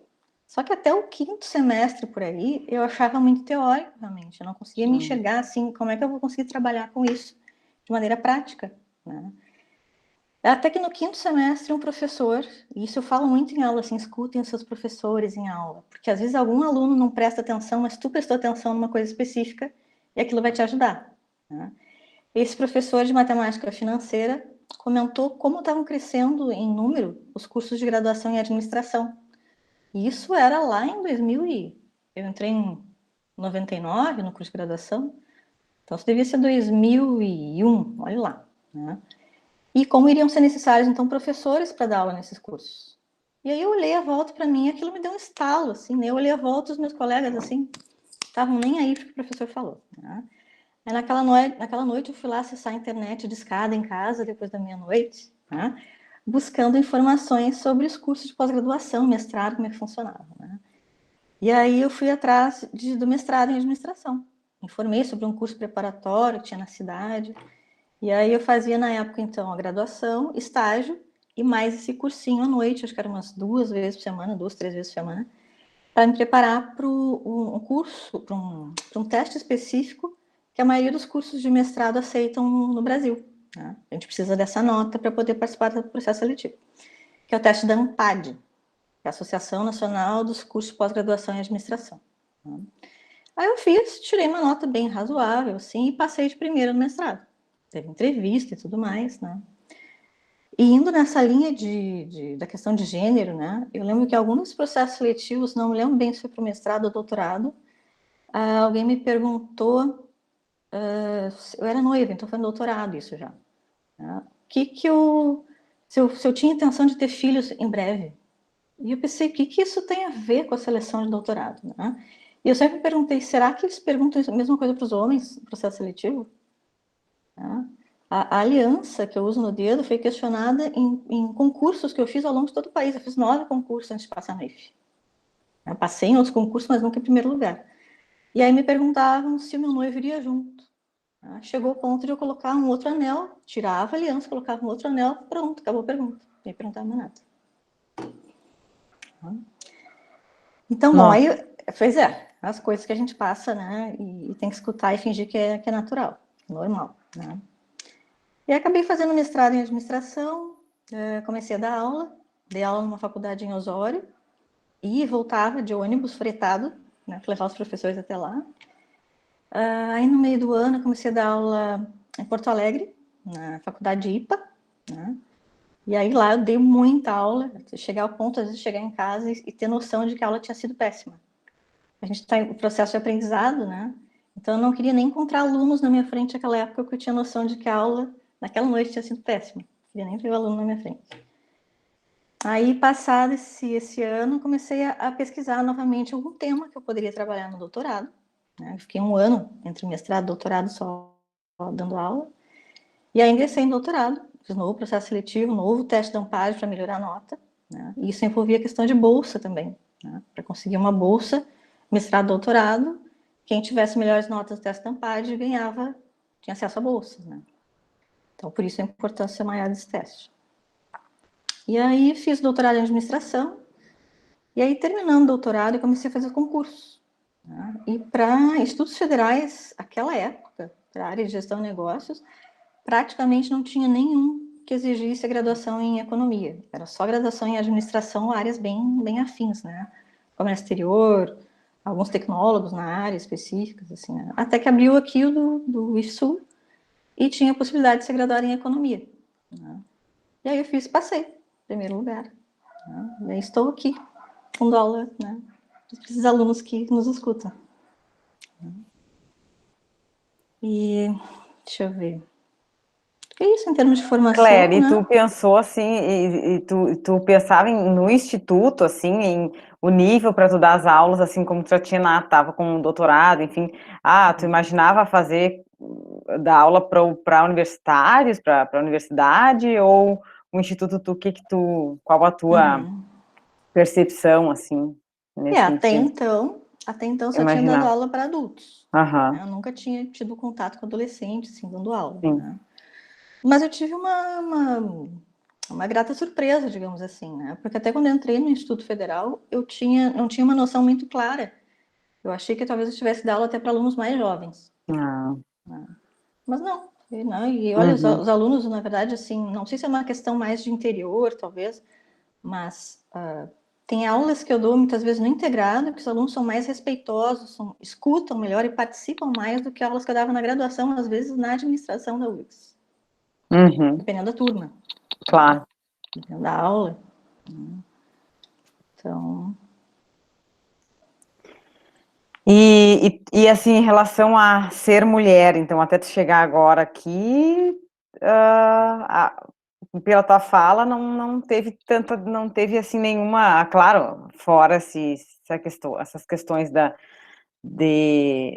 Só que até o 5º semestre por aí, eu achava muito teórico, realmente. Eu não conseguia me enxergar assim, como é que eu vou conseguir trabalhar com isso de maneira prática, né? Até que no 5º semestre, um professor, e isso eu falo muito em aula, assim, escutem os seus professores em aula, porque às vezes algum aluno não presta atenção, mas tu prestou atenção numa coisa específica e aquilo vai te ajudar, né? Esse professor de matemática financeira comentou como estavam crescendo em número os cursos de graduação em administração. E isso era lá em 2000 eu entrei em 99 no curso de graduação, então isso devia ser 2001, olha lá, né? E como iriam ser necessários, então, professores para dar aula nesses cursos. E aí eu olhei a volta para mim, aquilo me deu um estalo, assim, né? Eu olhei a volta, os meus colegas, assim, estavam nem aí porque o professor falou, né? Aí naquela noite eu fui lá acessar a internet de escada em casa, depois da meia-noite, né? Buscando informações sobre os cursos de pós-graduação, mestrado, como é que funcionava, né? E aí eu fui atrás do mestrado em administração. Informei sobre um curso preparatório que tinha na cidade. E aí eu fazia na época, então, a graduação, estágio e mais esse cursinho à noite, acho que era umas 2 vezes por semana, 2, 3 vezes por semana, para me preparar para um curso, para um teste específico que a maioria dos cursos de mestrado aceitam no Brasil. Né? A gente precisa dessa nota para poder participar do processo seletivo, que é o teste da ANPAD, que é a Associação Nacional dos Cursos de Pós-Graduação em Administração. Né? Aí eu fiz, tirei uma nota bem razoável, assim, e passei de primeiro no mestrado. Teve entrevista e tudo mais, né? E indo nessa linha da questão de gênero, né? Eu lembro que alguns processos seletivos, não me lembro bem se foi para o mestrado ou doutorado, alguém me perguntou, eu era noiva, então foi no doutorado isso já. Né? Se eu tinha intenção de ter filhos em breve. E eu pensei, o que isso tem a ver com a seleção de doutorado, né? E eu sempre perguntei, será que eles perguntam a mesma coisa para os homens no processo seletivo? Tá? A aliança que eu uso no dedo foi questionada em concursos que eu fiz ao longo de todo o país. Eu fiz 9 concursos antes de passar no IFE. Eu passei em outros concursos, mas nunca em primeiro lugar. E aí me perguntavam se o meu noivo iria junto. Tá? Chegou o ponto de eu colocar um outro anel, tirava a aliança, colocava um outro anel, pronto, acabou a pergunta. Não ia perguntar mais nada. Tá? Então, bom, aí, pois é, as coisas que a gente passa, né, e tem que escutar e fingir que é natural, normal, né. E acabei fazendo mestrado em administração, comecei a dar aula, dei aula numa faculdade em Osório, e voltava de ônibus fretado, né, para levar os professores até lá. Aí no meio do ano comecei a dar aula em Porto Alegre, na faculdade IPA, né, e aí lá eu dei muita aula, chegar ao ponto, às vezes, de chegar em casa e ter noção de que a aula tinha sido péssima. A gente está em processo de aprendizado, né? Então, eu não queria nem encontrar alunos na minha frente naquela época, porque eu tinha noção de que a aula, naquela noite, tinha sido péssima. Não queria nem ver o aluno na minha frente. Aí, passado esse ano, comecei a pesquisar novamente algum tema que eu poderia trabalhar no doutorado. Né? Eu fiquei um ano entre o mestrado e doutorado só dando aula. E aí, ingressei no doutorado, fiz novo processo seletivo, novo teste de Amparo para melhorar a nota. Né? E isso envolvia a questão de bolsa também, né? Para conseguir uma bolsa, mestrado, doutorado, quem tivesse melhores notas do teste de Amparo tinha acesso a bolsas, né? Então, por isso a importância maior desse teste. E aí, fiz doutorado em administração, e aí, terminando o doutorado, eu comecei a fazer concursos. Né? E para institutos federais, aquela época, para a área de gestão de negócios, praticamente não tinha nenhum que exigisse a graduação em economia. Era só graduação em administração, áreas bem afins, né? Comércio exterior, alguns tecnólogos na área específicas, assim, né? Até que abriu aqui o do IFSU e tinha a possibilidade de ser graduado em economia. Né? E aí eu passei, em primeiro lugar. Né? E aí estou aqui, dando aula, né, para esses alunos que nos escutam. E deixa eu ver. É isso em termos de formação, Claire, né? e tu pensou assim, e tu pensava no instituto, assim, em o nível para tu dar as aulas, assim, como tu já estava com um doutorado, enfim, tu imaginava dar aula para universitários, para a universidade, ou o instituto, qual a tua percepção, assim, nesse Até sentido? então só tinha dado aula para adultos. Aham. Eu nunca tinha tido contato com adolescentes, assim, dando aula. Sim. Né? Mas eu tive uma grata surpresa, digamos assim, né? Porque até quando eu entrei no Instituto Federal, eu não tinha uma noção muito clara. Eu achei que talvez eu tivesse dado aula até para alunos mais jovens. Né? Mas não. E olha, os alunos, na verdade, assim, não sei se é uma questão mais de interior, talvez, mas tem aulas que eu dou muitas vezes no integrado, que os alunos são mais respeitosos, escutam melhor e participam mais do que aulas que eu dava na graduação, às vezes na administração da UFRGS. Dependendo da turma. Claro. Dependendo da aula. Então... E assim, em relação a ser mulher, então, até tu chegar agora aqui, pela tua fala, não teve assim nenhuma, claro, fora essas questões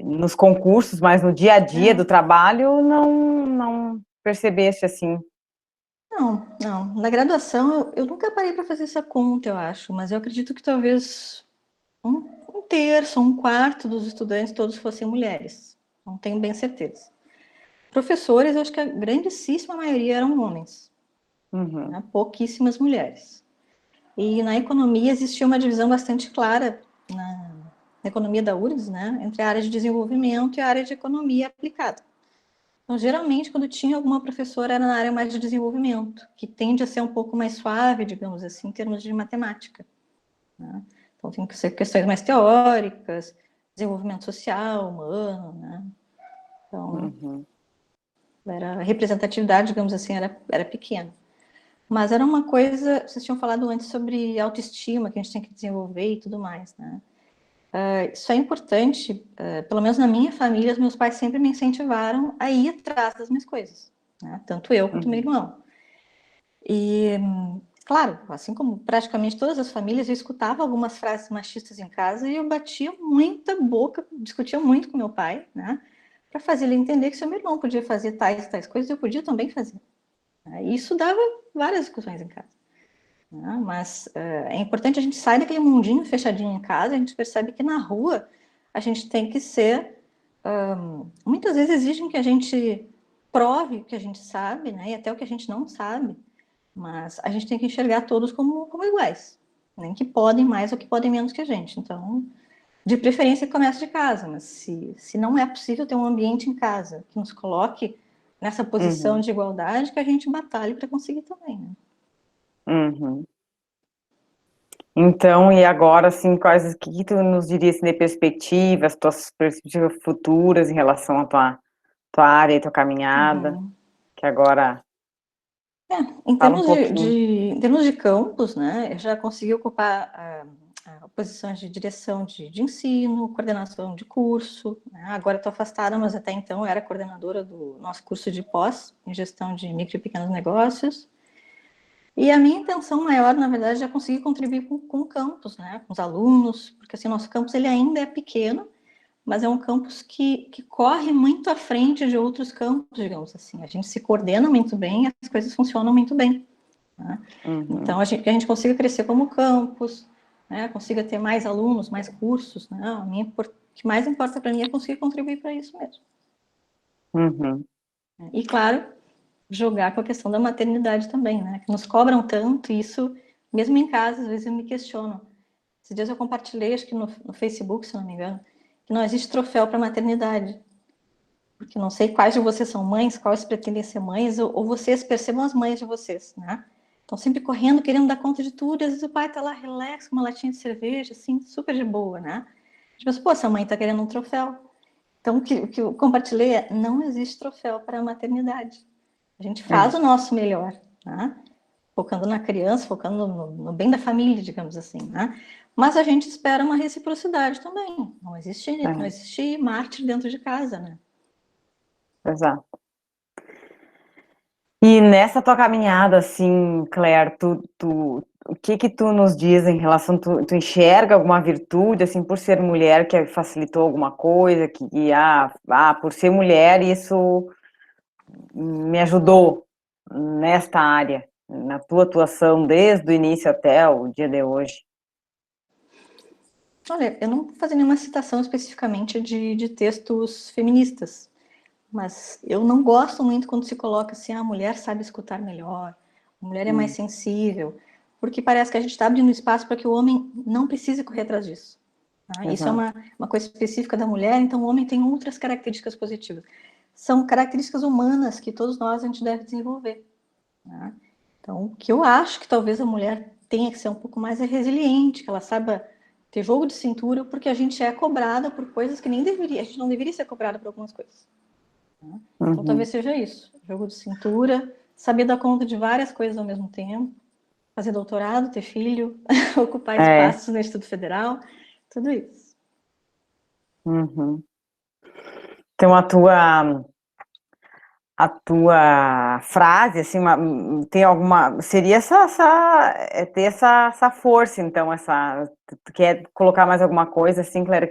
nos concursos, mas no dia a dia do trabalho, não percebeste assim. Não. Na graduação, eu nunca parei para fazer essa conta, eu acho, mas eu acredito que talvez um terço, um quarto dos estudantes todos fossem mulheres. Não tenho bem certeza. Professores, eu acho que a grandíssima maioria eram homens. Né? Pouquíssimas mulheres. E na economia existia uma divisão bastante clara na economia da URGS, né, entre a área de desenvolvimento e a área de economia aplicada. Então, geralmente, quando tinha alguma professora, era na área mais de desenvolvimento, que tende a ser um pouco mais suave, digamos assim, em termos de matemática. Né? Então, tem que ser questões mais teóricas, desenvolvimento social, humano, né? Então, a representatividade, digamos assim, era pequena. Mas era uma coisa, vocês tinham falado antes sobre autoestima, que a gente tem que desenvolver e tudo mais, né? Isso é importante, pelo menos na minha família, os meus pais sempre me incentivaram a ir atrás das minhas coisas, né? Tanto eu quanto meu irmão. E, claro, assim como praticamente todas as famílias, eu escutava algumas frases machistas em casa e eu batia muita boca, discutia muito com meu pai, né? para fazer ele entender que se o meu irmão podia fazer tais e tais coisas, eu podia também fazer. Isso dava várias discussões em casa. Mas é importante a gente sair daquele mundinho fechadinho em casa, a gente percebe que na rua a gente tem que ser... muitas vezes exigem que a gente prove o que a gente sabe, né, e até o que a gente não sabe, mas a gente tem que enxergar todos como iguais, nem que podem mais ou que podem menos que a gente. Então, de preferência que comece de casa, mas se não é possível ter um ambiente em casa que nos coloque nessa posição de igualdade, que a gente batalhe para conseguir também, né? Então, e agora, assim, o que tu nos diria, assim, de perspectivas, tuas perspectivas futuras em relação à tua área e tua caminhada, que agora Em fala um termos pouquinho. em termos de campus, né, eu já consegui ocupar posições de direção de ensino, coordenação de curso, né? Agora estou afastada, mas até então eu era coordenadora do nosso curso de pós em gestão de micro e pequenos negócios. E a minha intenção maior, na verdade, é conseguir contribuir com o campus, né, com os alunos, porque assim, nosso campus ele ainda é pequeno, mas é um campus que corre muito à frente de outros campos, digamos assim. A gente se coordena muito bem, as coisas funcionam muito bem. Né? Então, que a gente consiga crescer como campus, né, consiga ter mais alunos, mais cursos. Né? O que mais importa para mim é conseguir contribuir para isso mesmo. E, claro, jogar com a questão da maternidade também, né? Que nos cobram tanto, e isso, mesmo em casa, às vezes eu me questiono. Esses dias eu compartilhei, acho que no Facebook, se não me engano, que não existe troféu para maternidade. Porque não sei quais de vocês são mães, quais pretendem ser mães, ou vocês percebam as mães de vocês, né? Estão sempre correndo, querendo dar conta de tudo, e às vezes o pai está lá, relax, com uma latinha de cerveja, assim, super de boa, né? Tipo assim, pô, essa mãe está querendo um troféu. Então, o que eu compartilhei é, não existe troféu para a maternidade. A gente faz o nosso melhor, né? Focando na criança, focando no bem da família, digamos assim, né? Mas a gente espera uma reciprocidade também. Não existe mártir dentro de casa, né? Exato. E nessa tua caminhada, assim, Claire, o que tu nos diz em relação, tu enxerga alguma virtude, assim, por ser mulher, que facilitou alguma coisa, por ser mulher, isso me ajudou nesta área, na tua atuação, desde o início até o dia de hoje? Olha, eu não vou fazer nenhuma citação especificamente de textos feministas, mas eu não gosto muito quando se coloca assim, a mulher sabe escutar melhor, a mulher é mais sensível, porque parece que a gente está abrindo espaço para que o homem não precise correr atrás disso. Tá? Isso é uma coisa específica da mulher, então o homem tem outras características positivas. São características humanas que todos nós a gente deve desenvolver. Tá? Então, o que eu acho que talvez a mulher tenha que ser um pouco mais resiliente, que ela saiba ter jogo de cintura, porque a gente é cobrada por coisas que nem deveria, a gente não deveria ser cobrada por algumas coisas. Então, talvez seja isso, jogo de cintura, saber dar conta de várias coisas ao mesmo tempo, fazer doutorado, ter filho, ocupar espaços no Instituto Federal, tudo isso. Então, a tua frase, assim, tem alguma, seria ter essa força, então, tu quer colocar mais alguma coisa, assim, Claire,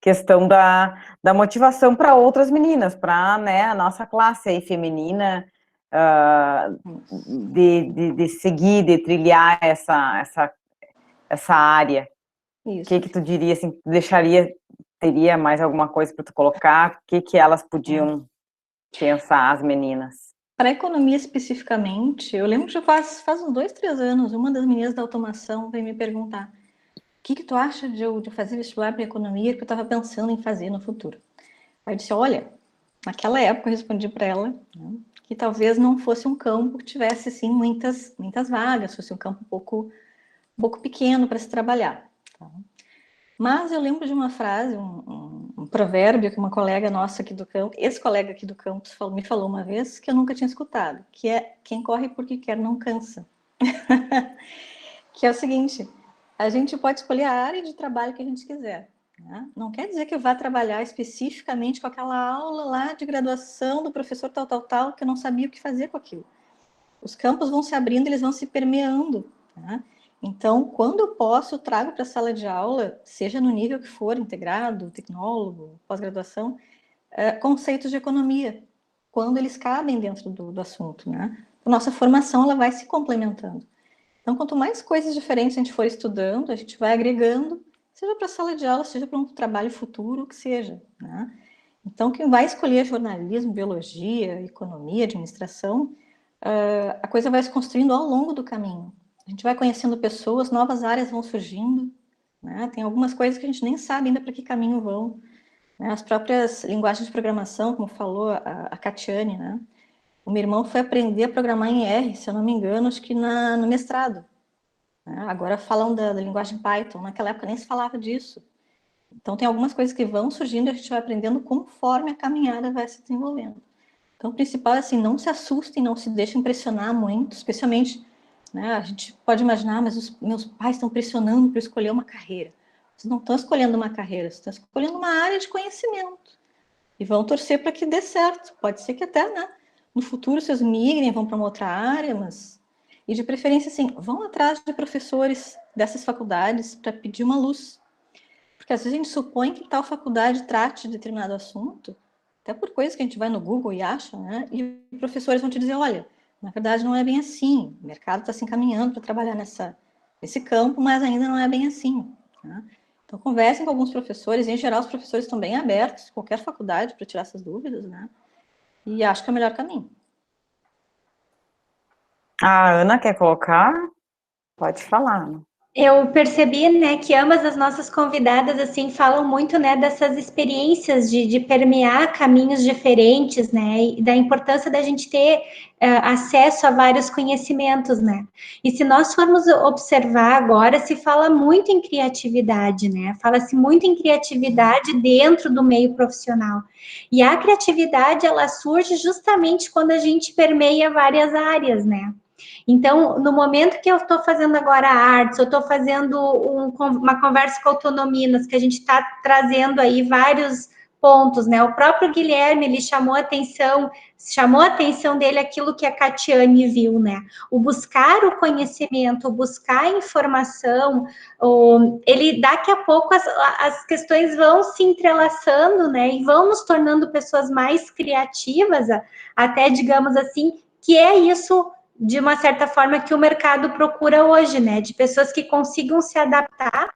questão da motivação para outras meninas, para, né, a nossa classe aí feminina, de seguir, de trilhar essa área. Isso. O que tu diria, assim, teria mais alguma coisa para tu colocar? O que elas podiam pensar, as meninas? Para a economia especificamente, eu lembro que já faz uns 2, 3 anos, uma das meninas da automação veio me perguntar: o que tu acha de fazer vestibular para economia, que eu estava pensando em fazer no futuro? Aí eu disse, olha, naquela época eu respondi para ela, né, que talvez não fosse um campo que tivesse assim muitas vagas, fosse um campo um pouco pequeno para se trabalhar. Tá? Mas eu lembro de uma frase, um provérbio que uma colega nossa aqui do campo, esse colega aqui do campus me falou uma vez, que eu nunca tinha escutado, que é: quem corre porque quer não cansa. Que é o seguinte, a gente pode escolher a área de trabalho que a gente quiser. Né? Não quer dizer que eu vá trabalhar especificamente com aquela aula lá de graduação do professor tal, que eu não sabia o que fazer com aquilo. Os campos vão se abrindo, eles vão se permeando. Tá? Então, quando eu posso, eu trago para a sala de aula, seja no nível que for, integrado, tecnólogo, pós-graduação, conceitos de economia, quando eles cabem dentro do assunto, né? A nossa formação, ela vai se complementando. Então, quanto mais coisas diferentes a gente for estudando, a gente vai agregando, seja para a sala de aula, seja para um trabalho futuro, o que seja, né? Então, quem vai escolher jornalismo, biologia, economia, administração, a coisa vai se construindo ao longo do caminho. A gente vai conhecendo pessoas, novas áreas vão surgindo, né? Tem algumas coisas que a gente nem sabe ainda para que caminho vão, né? As próprias linguagens de programação, como falou a Catiane, né? O meu irmão foi aprender a programar em R, se eu não me engano, acho que no mestrado, né? Agora falam da linguagem Python, naquela época nem se falava disso. Então, tem algumas coisas que vão surgindo e a gente vai aprendendo conforme a caminhada vai se desenvolvendo. Então, o principal é assim, não se assustem, não se deixem impressionar muito, especialmente, né, a gente pode imaginar, mas os meus pais estão pressionando para escolher uma carreira. Vocês não estão escolhendo uma carreira, vocês estão escolhendo uma área de conhecimento. E vão torcer para que dê certo. Pode ser que até, né, no futuro vocês migrem, vão para uma outra área, mas... E de preferência, assim, vão atrás de professores dessas faculdades para pedir uma luz. Porque às vezes a gente supõe que tal faculdade trate de determinado assunto, até por coisas que a gente vai no Google e acha, né? E os professores vão te dizer, olha, na verdade não é bem assim, o mercado está se encaminhando para trabalhar nesse campo, mas ainda não é bem assim, né? Então conversem com alguns professores, em geral os professores estão bem abertos, qualquer faculdade, para tirar essas dúvidas, né? E acho que é o melhor caminho. A Ana quer colocar? Pode falar. Eu percebi, né, que ambas as nossas convidadas, assim, falam muito, né, dessas experiências de permear caminhos diferentes, né, e da importância da gente ter acesso a vários conhecimentos, né. E se nós formos observar agora, se fala muito em criatividade, né, fala-se muito em criatividade dentro do meio profissional. E a criatividade, ela surge justamente quando a gente permeia várias áreas, né. Então, no momento que eu estou fazendo agora artes, eu estou fazendo uma conversa com autonominas, que a gente está trazendo aí vários pontos, né? O próprio Guilherme, ele chamou a atenção dele aquilo que a Catiane viu, né? O buscar o conhecimento, o buscar a informação, ele daqui a pouco as questões vão se entrelaçando, né? E vão nos tornando pessoas mais criativas, até digamos assim, que é isso de uma certa forma que o mercado procura hoje, né? De pessoas que consigam se adaptar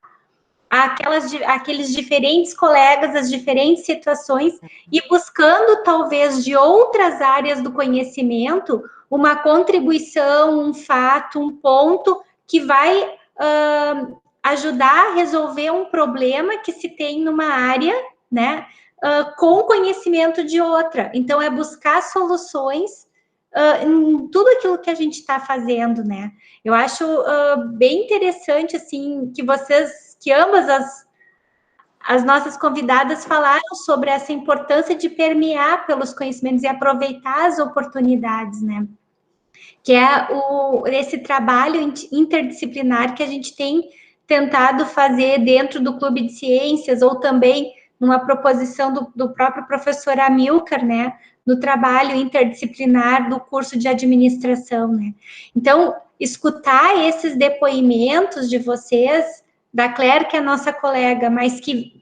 àqueles diferentes colegas, às diferentes situações, e buscando, talvez, de outras áreas do conhecimento, uma contribuição, um fato, um ponto que vai ajudar a resolver um problema que se tem numa área, né? Com conhecimento de outra. Então, é buscar soluções em tudo aquilo que a gente está fazendo, né? Eu acho bem interessante, assim, que ambas as nossas convidadas falaram sobre essa importância de permear pelos conhecimentos e aproveitar as oportunidades, né? Que é esse trabalho interdisciplinar que a gente tem tentado fazer dentro do Clube de Ciências, ou também numa proposição do próprio professor Amilcar, né? No trabalho interdisciplinar do curso de administração, né? Então, escutar esses depoimentos de vocês, da Claire, que é a nossa colega, mas que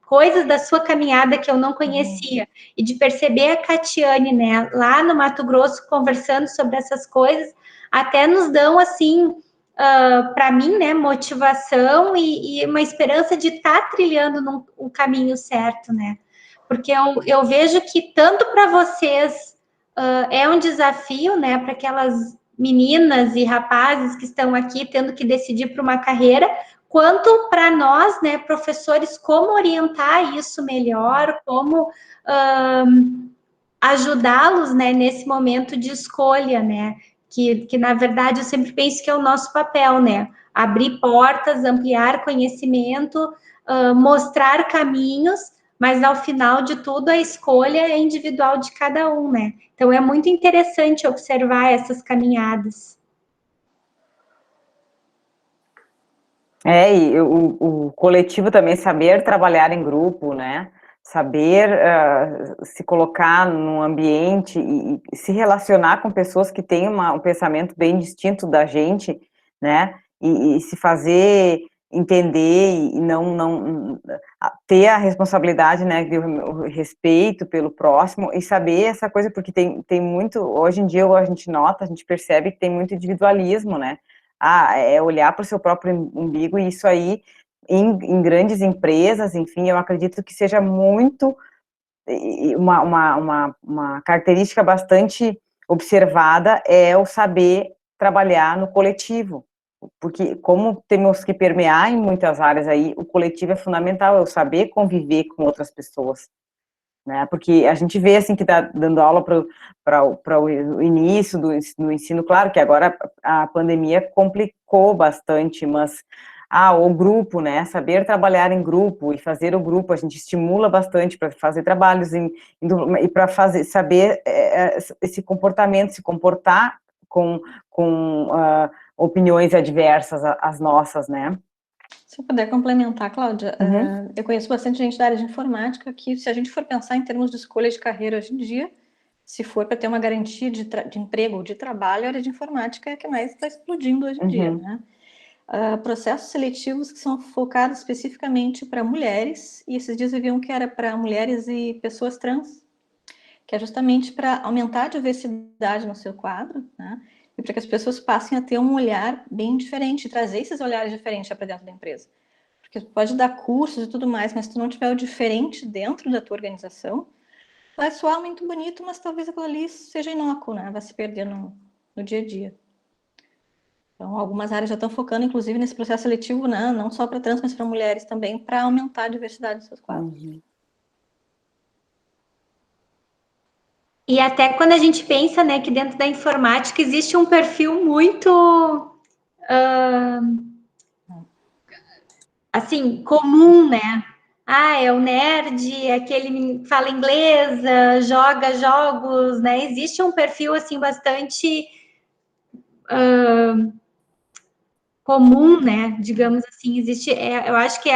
coisas da sua caminhada que eu não conhecia, e de perceber a Catiane, né, lá no Mato Grosso, conversando sobre essas coisas, até nos dão, assim, para mim, né, motivação e uma esperança de estar trilhando o caminho certo, né, porque eu vejo que tanto para vocês é um desafio, né, para aquelas meninas e rapazes que estão aqui tendo que decidir para uma carreira, quanto para nós, né, professores, como orientar isso melhor, como ajudá-los, né, nesse momento de escolha, né, que na verdade eu sempre penso que é o nosso papel, né, abrir portas, ampliar conhecimento, mostrar caminhos, mas ao final de tudo a escolha é individual de cada um, né, então é muito interessante observar essas caminhadas. E o coletivo também saber trabalhar em grupo, né? Saber se colocar num ambiente e se relacionar com pessoas que têm um pensamento bem distinto da gente, né? E se fazer entender e não ter a responsabilidade, né, o respeito pelo próximo e saber essa coisa, porque tem muito, hoje em dia a gente nota, a gente percebe que tem muito individualismo, né, é olhar para o seu próprio umbigo, e isso aí, em grandes empresas, enfim, eu acredito que seja muito, uma característica bastante observada é o saber trabalhar no coletivo, porque como temos que permear em muitas áreas aí, o coletivo é fundamental, é o saber conviver com outras pessoas, né, porque a gente vê, assim, que tá dando aula para o início do ensino, claro que agora a pandemia complicou bastante, mas, o grupo, né, saber trabalhar em grupo e fazer o grupo, a gente estimula bastante para fazer trabalhos e para saber esse comportamento, se comportar com opiniões adversas às nossas, né. Se eu puder complementar, Cláudia, eu conheço bastante gente da área de informática que, se a gente for pensar em termos de escolha de carreira hoje em dia, se for para ter uma garantia de emprego ou de trabalho, a área de informática é a que mais está explodindo hoje em dia, né? Processos seletivos que são focados especificamente para mulheres, e esses dias eu vi um que era para mulheres e pessoas trans, que é justamente para aumentar a diversidade no seu quadro, né? E para que as pessoas passem a ter um olhar bem diferente, trazer esses olhares diferentes para dentro da empresa. Porque tu pode dar cursos e tudo mais, mas se tu não tiver o diferente dentro da tua organização, vai soar muito bonito, mas talvez aquilo ali seja inócuo, né? Vai se perder no dia a dia. Então, algumas áreas já estão focando, inclusive, nesse processo seletivo, né? Não só para trans, mas para mulheres também, para aumentar a diversidade dos seus quadros. E até quando a gente pensa, né, que dentro da informática existe um perfil muito, assim, comum, né? É o nerd, aquele que fala inglês, joga jogos, né? Existe um perfil, assim, bastante comum, né? Digamos assim, existe, eu acho que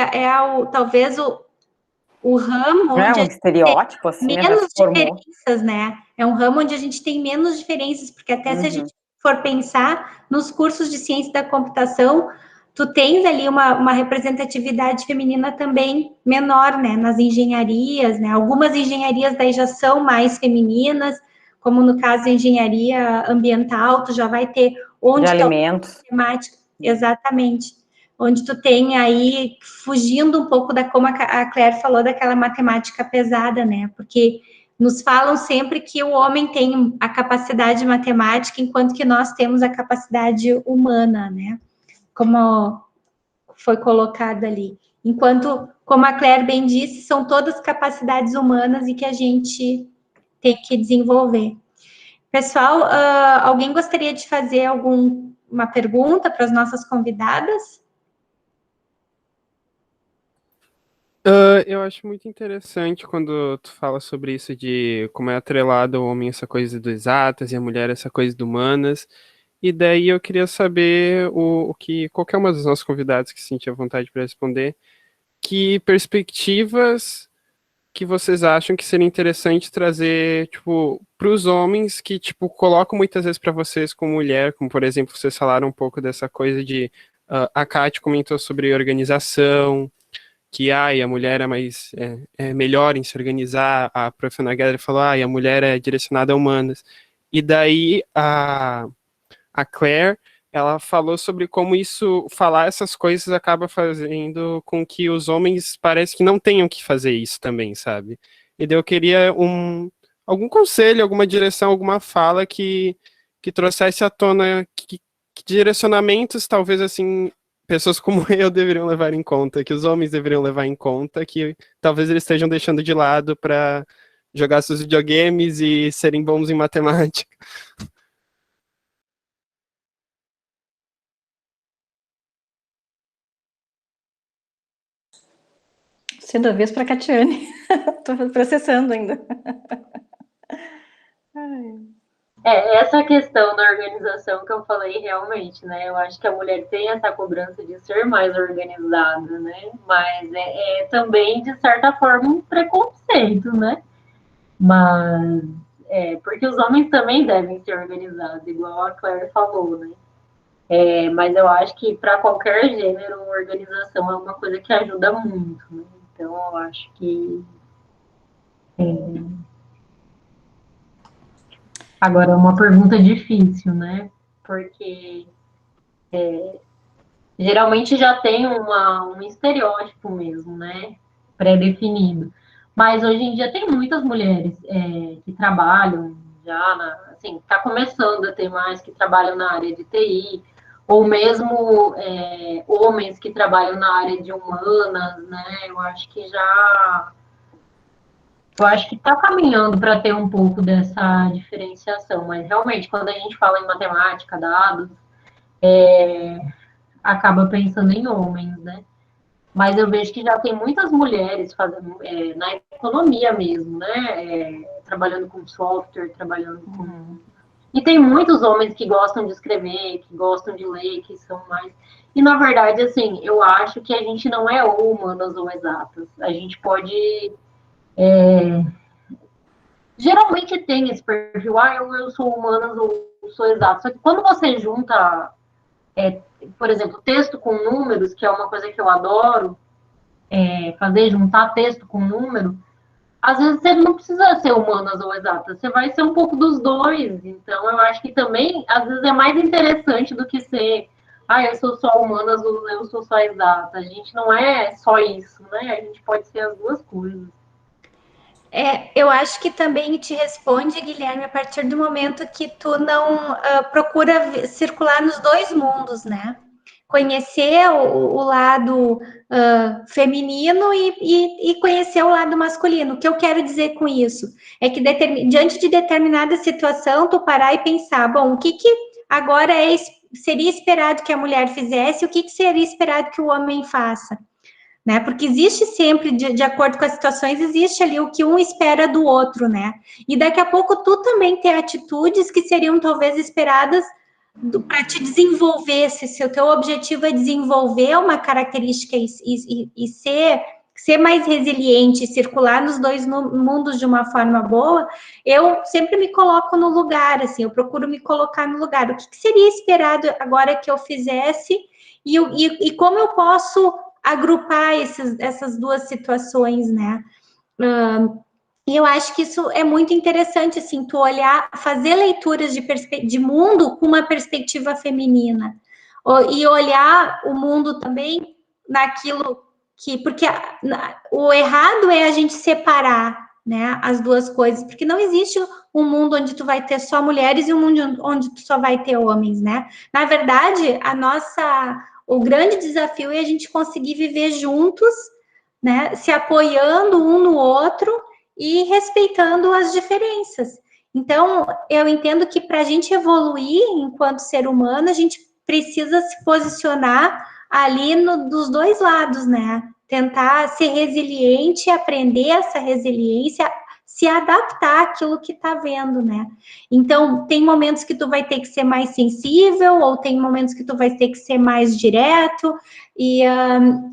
talvez o ramo onde Um estereótipo, assim, já menos se formou. diferenças, né? É um ramo onde a gente tem menos diferenças, porque até se a gente for pensar nos cursos de ciência da computação, tu tens ali uma representatividade feminina também menor, né? Nas engenharias, né? Algumas engenharias daí já são mais femininas, como no caso da engenharia ambiental, tu já vai ter onde de alimentos. Matemática, exatamente. Onde tu tem aí, fugindo um pouco como a Claire falou, daquela matemática pesada, né? Porque nos falam sempre que o homem tem a capacidade matemática, enquanto que nós temos a capacidade humana, né? Como foi colocado ali. Enquanto, como a Claire bem disse, são todas capacidades humanas e que a gente tem que desenvolver. Pessoal, alguém gostaria de fazer uma pergunta para as nossas convidadas? Eu acho muito interessante quando tu fala sobre isso de como é atrelado ao homem essa coisa do exatas e a mulher essa coisa do humanas. E daí eu queria saber o que qualquer uma dos nossos convidados que sentir a vontade para responder, que perspectivas que vocês acham que seria interessante trazer, tipo, para os homens que, tipo, colocam muitas vezes para vocês como mulher, como, por exemplo, vocês falaram um pouco dessa coisa de... a Kátia comentou sobre organização, que a mulher é mais melhor em se organizar, a professora Guedes falou, a mulher é direcionada a humanas. E daí a Claire, ela falou sobre como falar essas coisas acaba fazendo com que os homens parece que não tenham que fazer isso também, sabe? E daí eu queria algum conselho, alguma direção, alguma fala que trouxesse à tona que direcionamentos, talvez assim, pessoas como eu deveriam levar em conta, que os homens deveriam levar em conta, que talvez eles estejam deixando de lado para jogar seus videogames e serem bons em matemática. Cedo a vez para a Catiane. Estou processando ainda. Essa questão da organização que eu falei realmente, né? Eu acho que a mulher tem essa cobrança de ser mais organizada, né? Mas é também, de certa forma, um preconceito, né? Mas porque os homens também devem ser organizados, igual a Claire falou, né? Mas eu acho que para qualquer gênero, organização é uma coisa que ajuda muito, né? Então, eu acho que agora é uma pergunta difícil, né? Porque geralmente já tem um estereótipo mesmo, né? Pré-definido. Mas hoje em dia tem muitas mulheres que trabalham já, assim, está começando a ter mais que trabalham na área de TI, ou mesmo homens que trabalham na área de humanas, né? Eu acho que está caminhando para ter um pouco dessa diferenciação, mas realmente, quando a gente fala em matemática, dados, acaba pensando em homens, né? Mas eu vejo que já tem muitas mulheres fazendo na economia mesmo, né? Trabalhando com software, trabalhando com. E tem muitos homens que gostam de escrever, que gostam de ler, que são mais. E na verdade, assim, eu acho que a gente não é ou humanas ou exatas. A gente pode. Geralmente tem esse perfil, eu sou humanas ou sou exata. Só que quando você junta, por exemplo, texto com números, que é uma coisa que eu adoro, fazer, juntar texto com número, às vezes você não precisa ser humanas ou exatas, você vai ser um pouco dos dois. Então, eu acho que também, às vezes, é mais interessante do que ser, eu sou só humanas ou eu sou só exata. A gente não é só isso, né? A gente pode ser as duas coisas. Eu acho que também te responde, Guilherme, a partir do momento que tu não procura circular nos dois mundos, né? Conhecer o lado feminino e conhecer o lado masculino. O que eu quero dizer com isso é que diante de determinada situação, tu parar e pensar, bom, o que agora seria esperado que a mulher fizesse, o que seria esperado que o homem faça? Né? Porque existe sempre, de acordo com as situações, existe ali o que um espera do outro, né? E daqui a pouco tu também tem atitudes que seriam talvez esperadas para te desenvolver, se o teu objetivo é desenvolver uma característica e ser mais resiliente, circular nos dois mundos de uma forma boa, eu sempre me coloco no lugar, assim, eu procuro me colocar no lugar. O que seria esperado agora que eu fizesse e como eu posso agrupar essas duas situações, né? E eu acho que isso é muito interessante, assim, tu olhar, fazer leituras de mundo com uma perspectiva feminina. E olhar o mundo também naquilo porque o errado é a gente separar, né, as duas coisas, porque não existe um mundo onde tu vai ter só mulheres e um mundo onde tu só vai ter homens, né? Na verdade, o grande desafio é a gente conseguir viver juntos, né, se apoiando um no outro e respeitando as diferenças. Então, eu entendo que para a gente evoluir enquanto ser humano, a gente precisa se posicionar ali dos dois lados, né? Tentar ser resiliente, aprender essa resiliência, se adaptar àquilo que está vendo, né? Então, tem momentos que tu vai ter que ser mais sensível, ou tem momentos que tu vai ter que ser mais direto, e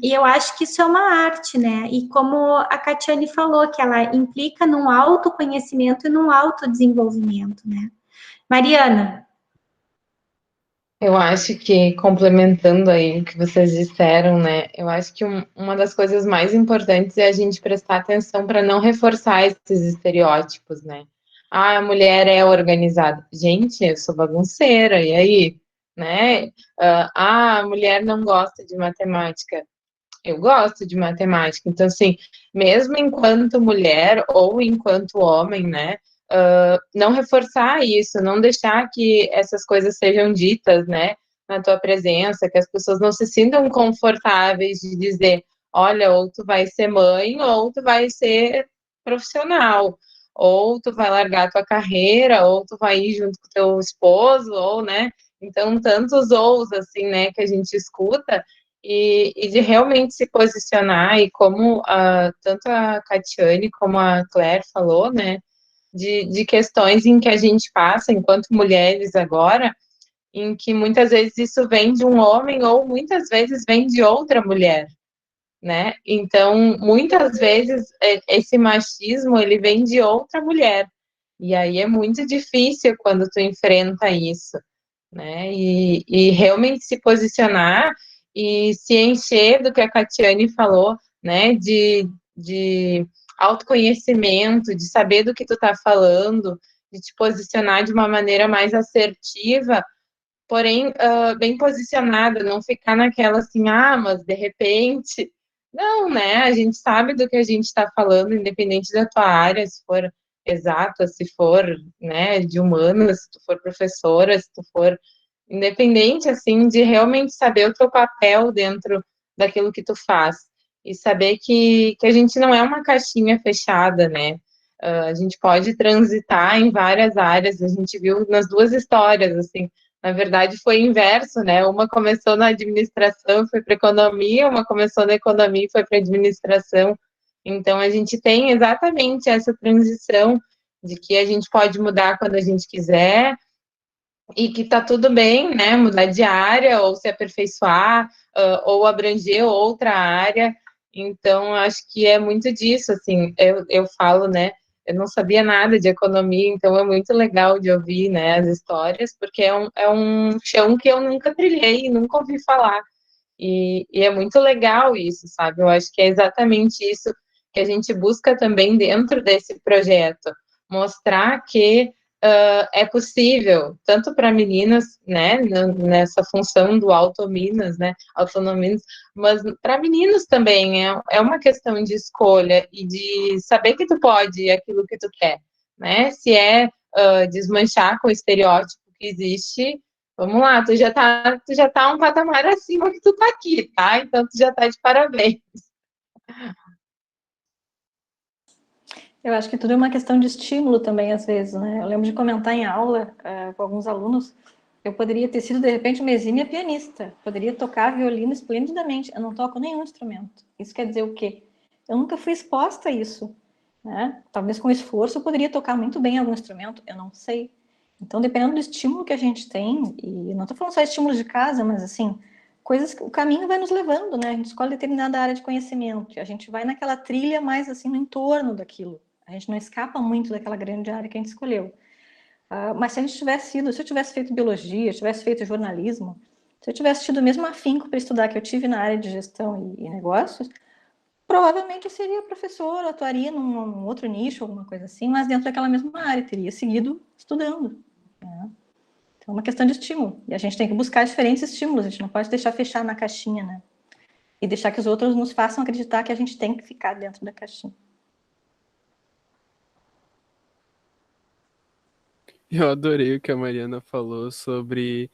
eu acho que isso é uma arte, né? E como a Catiane falou, que ela implica num autoconhecimento e num autodesenvolvimento, né? Mariana. Eu acho que, complementando aí o que vocês disseram, né? Eu acho que uma das coisas mais importantes é a gente prestar atenção para não reforçar esses estereótipos, né? A mulher é organizada. Gente, eu sou bagunceira, e aí? Né? A mulher não gosta de matemática. Eu gosto de matemática. Então, assim, mesmo enquanto mulher ou enquanto homem, né? Não reforçar isso, não deixar que essas coisas sejam ditas, né, na tua presença, que as pessoas não se sintam confortáveis de dizer, olha, ou tu vai ser mãe, ou tu vai ser profissional, ou tu vai largar a tua carreira, ou tu vai ir junto com teu esposo, ou, né, então tantos ous, assim, né, que a gente escuta, e de realmente se posicionar, e como tanto a Catiane como a Claire falou, né, de questões em que a gente passa enquanto mulheres agora, em que muitas vezes isso vem de um homem ou muitas vezes vem de outra mulher, né? Então, muitas vezes esse machismo ele vem de outra mulher. E aí é muito difícil quando tu enfrenta isso. né? E realmente se posicionar e se encher do que a Catiane falou, né? De autoconhecimento, de saber do que tu tá falando, de te posicionar de uma maneira mais assertiva, porém bem posicionada, não ficar naquela assim, mas de repente. Não, né? A gente sabe do que a gente está falando, independente da tua área, se for exata, se for, né, de humanas, se tu for professora, se tu for independente, assim, de realmente saber o teu papel dentro daquilo que tu faz. E saber que a gente não é uma caixinha fechada, né? A gente pode transitar em várias áreas, a gente viu nas duas histórias, assim, na verdade foi inverso, né? Uma começou na administração, foi para economia, uma começou na economia e foi para administração. Então a gente tem exatamente essa transição de que a gente pode mudar quando a gente quiser, e que tá tudo bem, né, mudar de área, ou se aperfeiçoar, ou abranger outra área. Então, acho que é muito disso, assim, eu falo, né, eu não sabia nada de economia, então é muito legal de ouvir, né, as histórias, porque é um chão que eu nunca trilhei, nunca ouvi falar. E é muito legal isso, sabe? Eu acho que é exatamente isso que a gente busca também dentro desse projeto, mostrar que é possível, tanto para meninas, né, nessa função do Autominas, né, Autonominas, mas para meninos também é uma questão de escolha e de saber que tu pode aquilo que tu quer, né? Se é desmanchar com o estereótipo que existe. Vamos lá, tu já tá um patamar acima que tu tá aqui, tá? Então tu já tá de parabéns. Eu acho que tudo é uma questão de estímulo também, às vezes, né? Eu lembro de comentar em aula com alguns alunos, eu poderia ter sido, de repente, uma exímia pianista, poderia tocar violino esplendidamente, eu não toco nenhum instrumento. Isso quer dizer o quê? Eu nunca fui exposta a isso, né? Talvez com esforço eu poderia tocar muito bem algum instrumento, eu não sei. Então, dependendo do estímulo que a gente tem, e não estou falando só estímulos de casa, mas assim, coisas que o caminho vai nos levando, né? A gente escolhe determinada área de conhecimento, e a gente vai naquela trilha mais assim no entorno daquilo. A gente não escapa muito daquela grande área que a gente escolheu. Mas se a gente tivesse ido, se eu tivesse feito biologia, tivesse feito jornalismo, se eu tivesse tido o mesmo afinco para estudar que eu tive na área de gestão e negócios, provavelmente eu seria professora, atuaria num outro nicho, alguma coisa assim, mas dentro daquela mesma área, teria seguido estudando. Né? Então é uma questão de estímulo. E a gente tem que buscar diferentes estímulos, a gente não pode deixar fechar na caixinha, né? E deixar que os outros nos façam acreditar que a gente tem que ficar dentro da caixinha. Eu adorei o que a Mariana falou sobre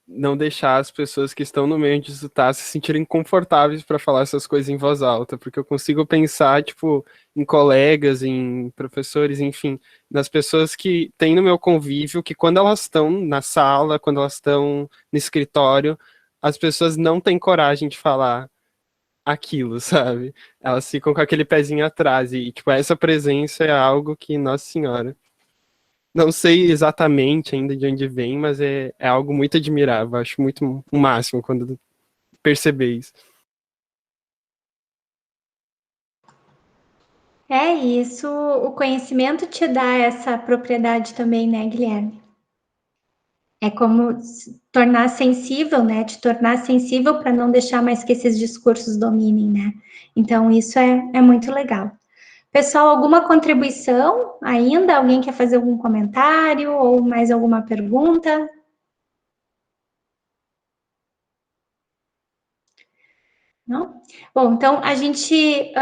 não deixar as pessoas que estão no meio de escutar se sentirem confortáveis para falar essas coisas em voz alta, porque eu consigo pensar, tipo, em colegas, em professores, enfim, nas pessoas que têm no meu convívio, que quando elas estão na sala, quando elas estão no escritório, as pessoas não têm coragem de falar aquilo, sabe? Elas ficam com aquele pezinho atrás e, tipo, essa presença é algo que, Nossa Senhora. Não sei exatamente ainda de onde vem, mas é algo muito admirável. Acho muito o máximo quando perceber isso. É isso, o conhecimento te dá essa propriedade também, né, Guilherme? É como se tornar sensível, né? Te tornar sensível para não deixar mais que esses discursos dominem, né? Então, isso é muito legal. Pessoal, alguma contribuição ainda? Alguém quer fazer algum comentário ou mais alguma pergunta? Não? Bom, então a gente,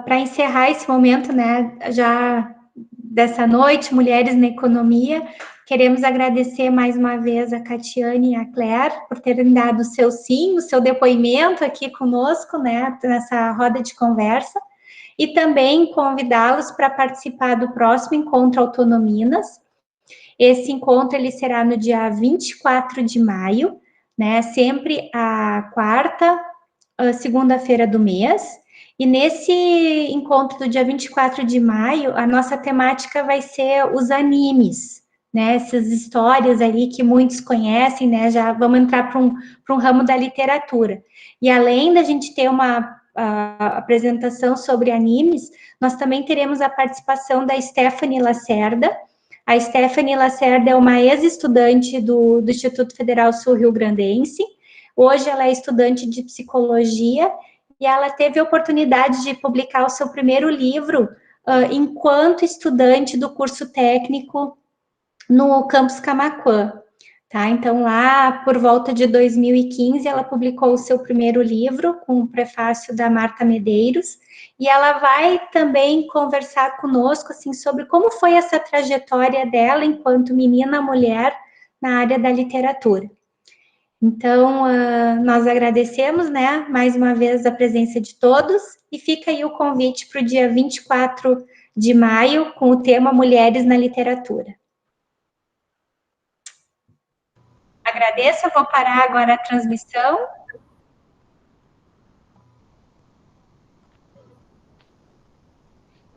para encerrar esse momento, né, já dessa noite, Mulheres na Economia, queremos agradecer mais uma vez a Catiane e a Claire por terem dado o seu sim, o seu depoimento aqui conosco, né, nessa roda de conversa, e também convidá-los para participar do próximo Encontro Autonominas. Esse encontro ele será no dia 24 de maio, né, sempre a quarta, segunda-feira do mês, e nesse encontro do dia 24 de maio, a nossa temática vai ser os animes, né, essas histórias ali que muitos conhecem, né, já vamos entrar para um ramo da literatura. E além da gente ter uma apresentação sobre animes, nós também teremos a participação da Stephanie Lacerda, A Stephanie Lacerda é uma ex-estudante do Instituto Federal Sul-Rio Grandense. Hoje ela é estudante de psicologia e ela teve a oportunidade de publicar o seu primeiro livro enquanto estudante do curso técnico no campus Camaquã. Tá? Então, lá por volta de 2015, ela publicou o seu primeiro livro, com o prefácio da Marta Medeiros, e ela vai também conversar conosco assim, sobre como foi essa trajetória dela enquanto menina mulher na área da literatura. Então, nós agradecemos, né, mais uma vez a presença de todos, e fica aí o convite para o dia 24 de maio, com o tema Mulheres na Literatura. Agradeço, eu vou parar agora a transmissão.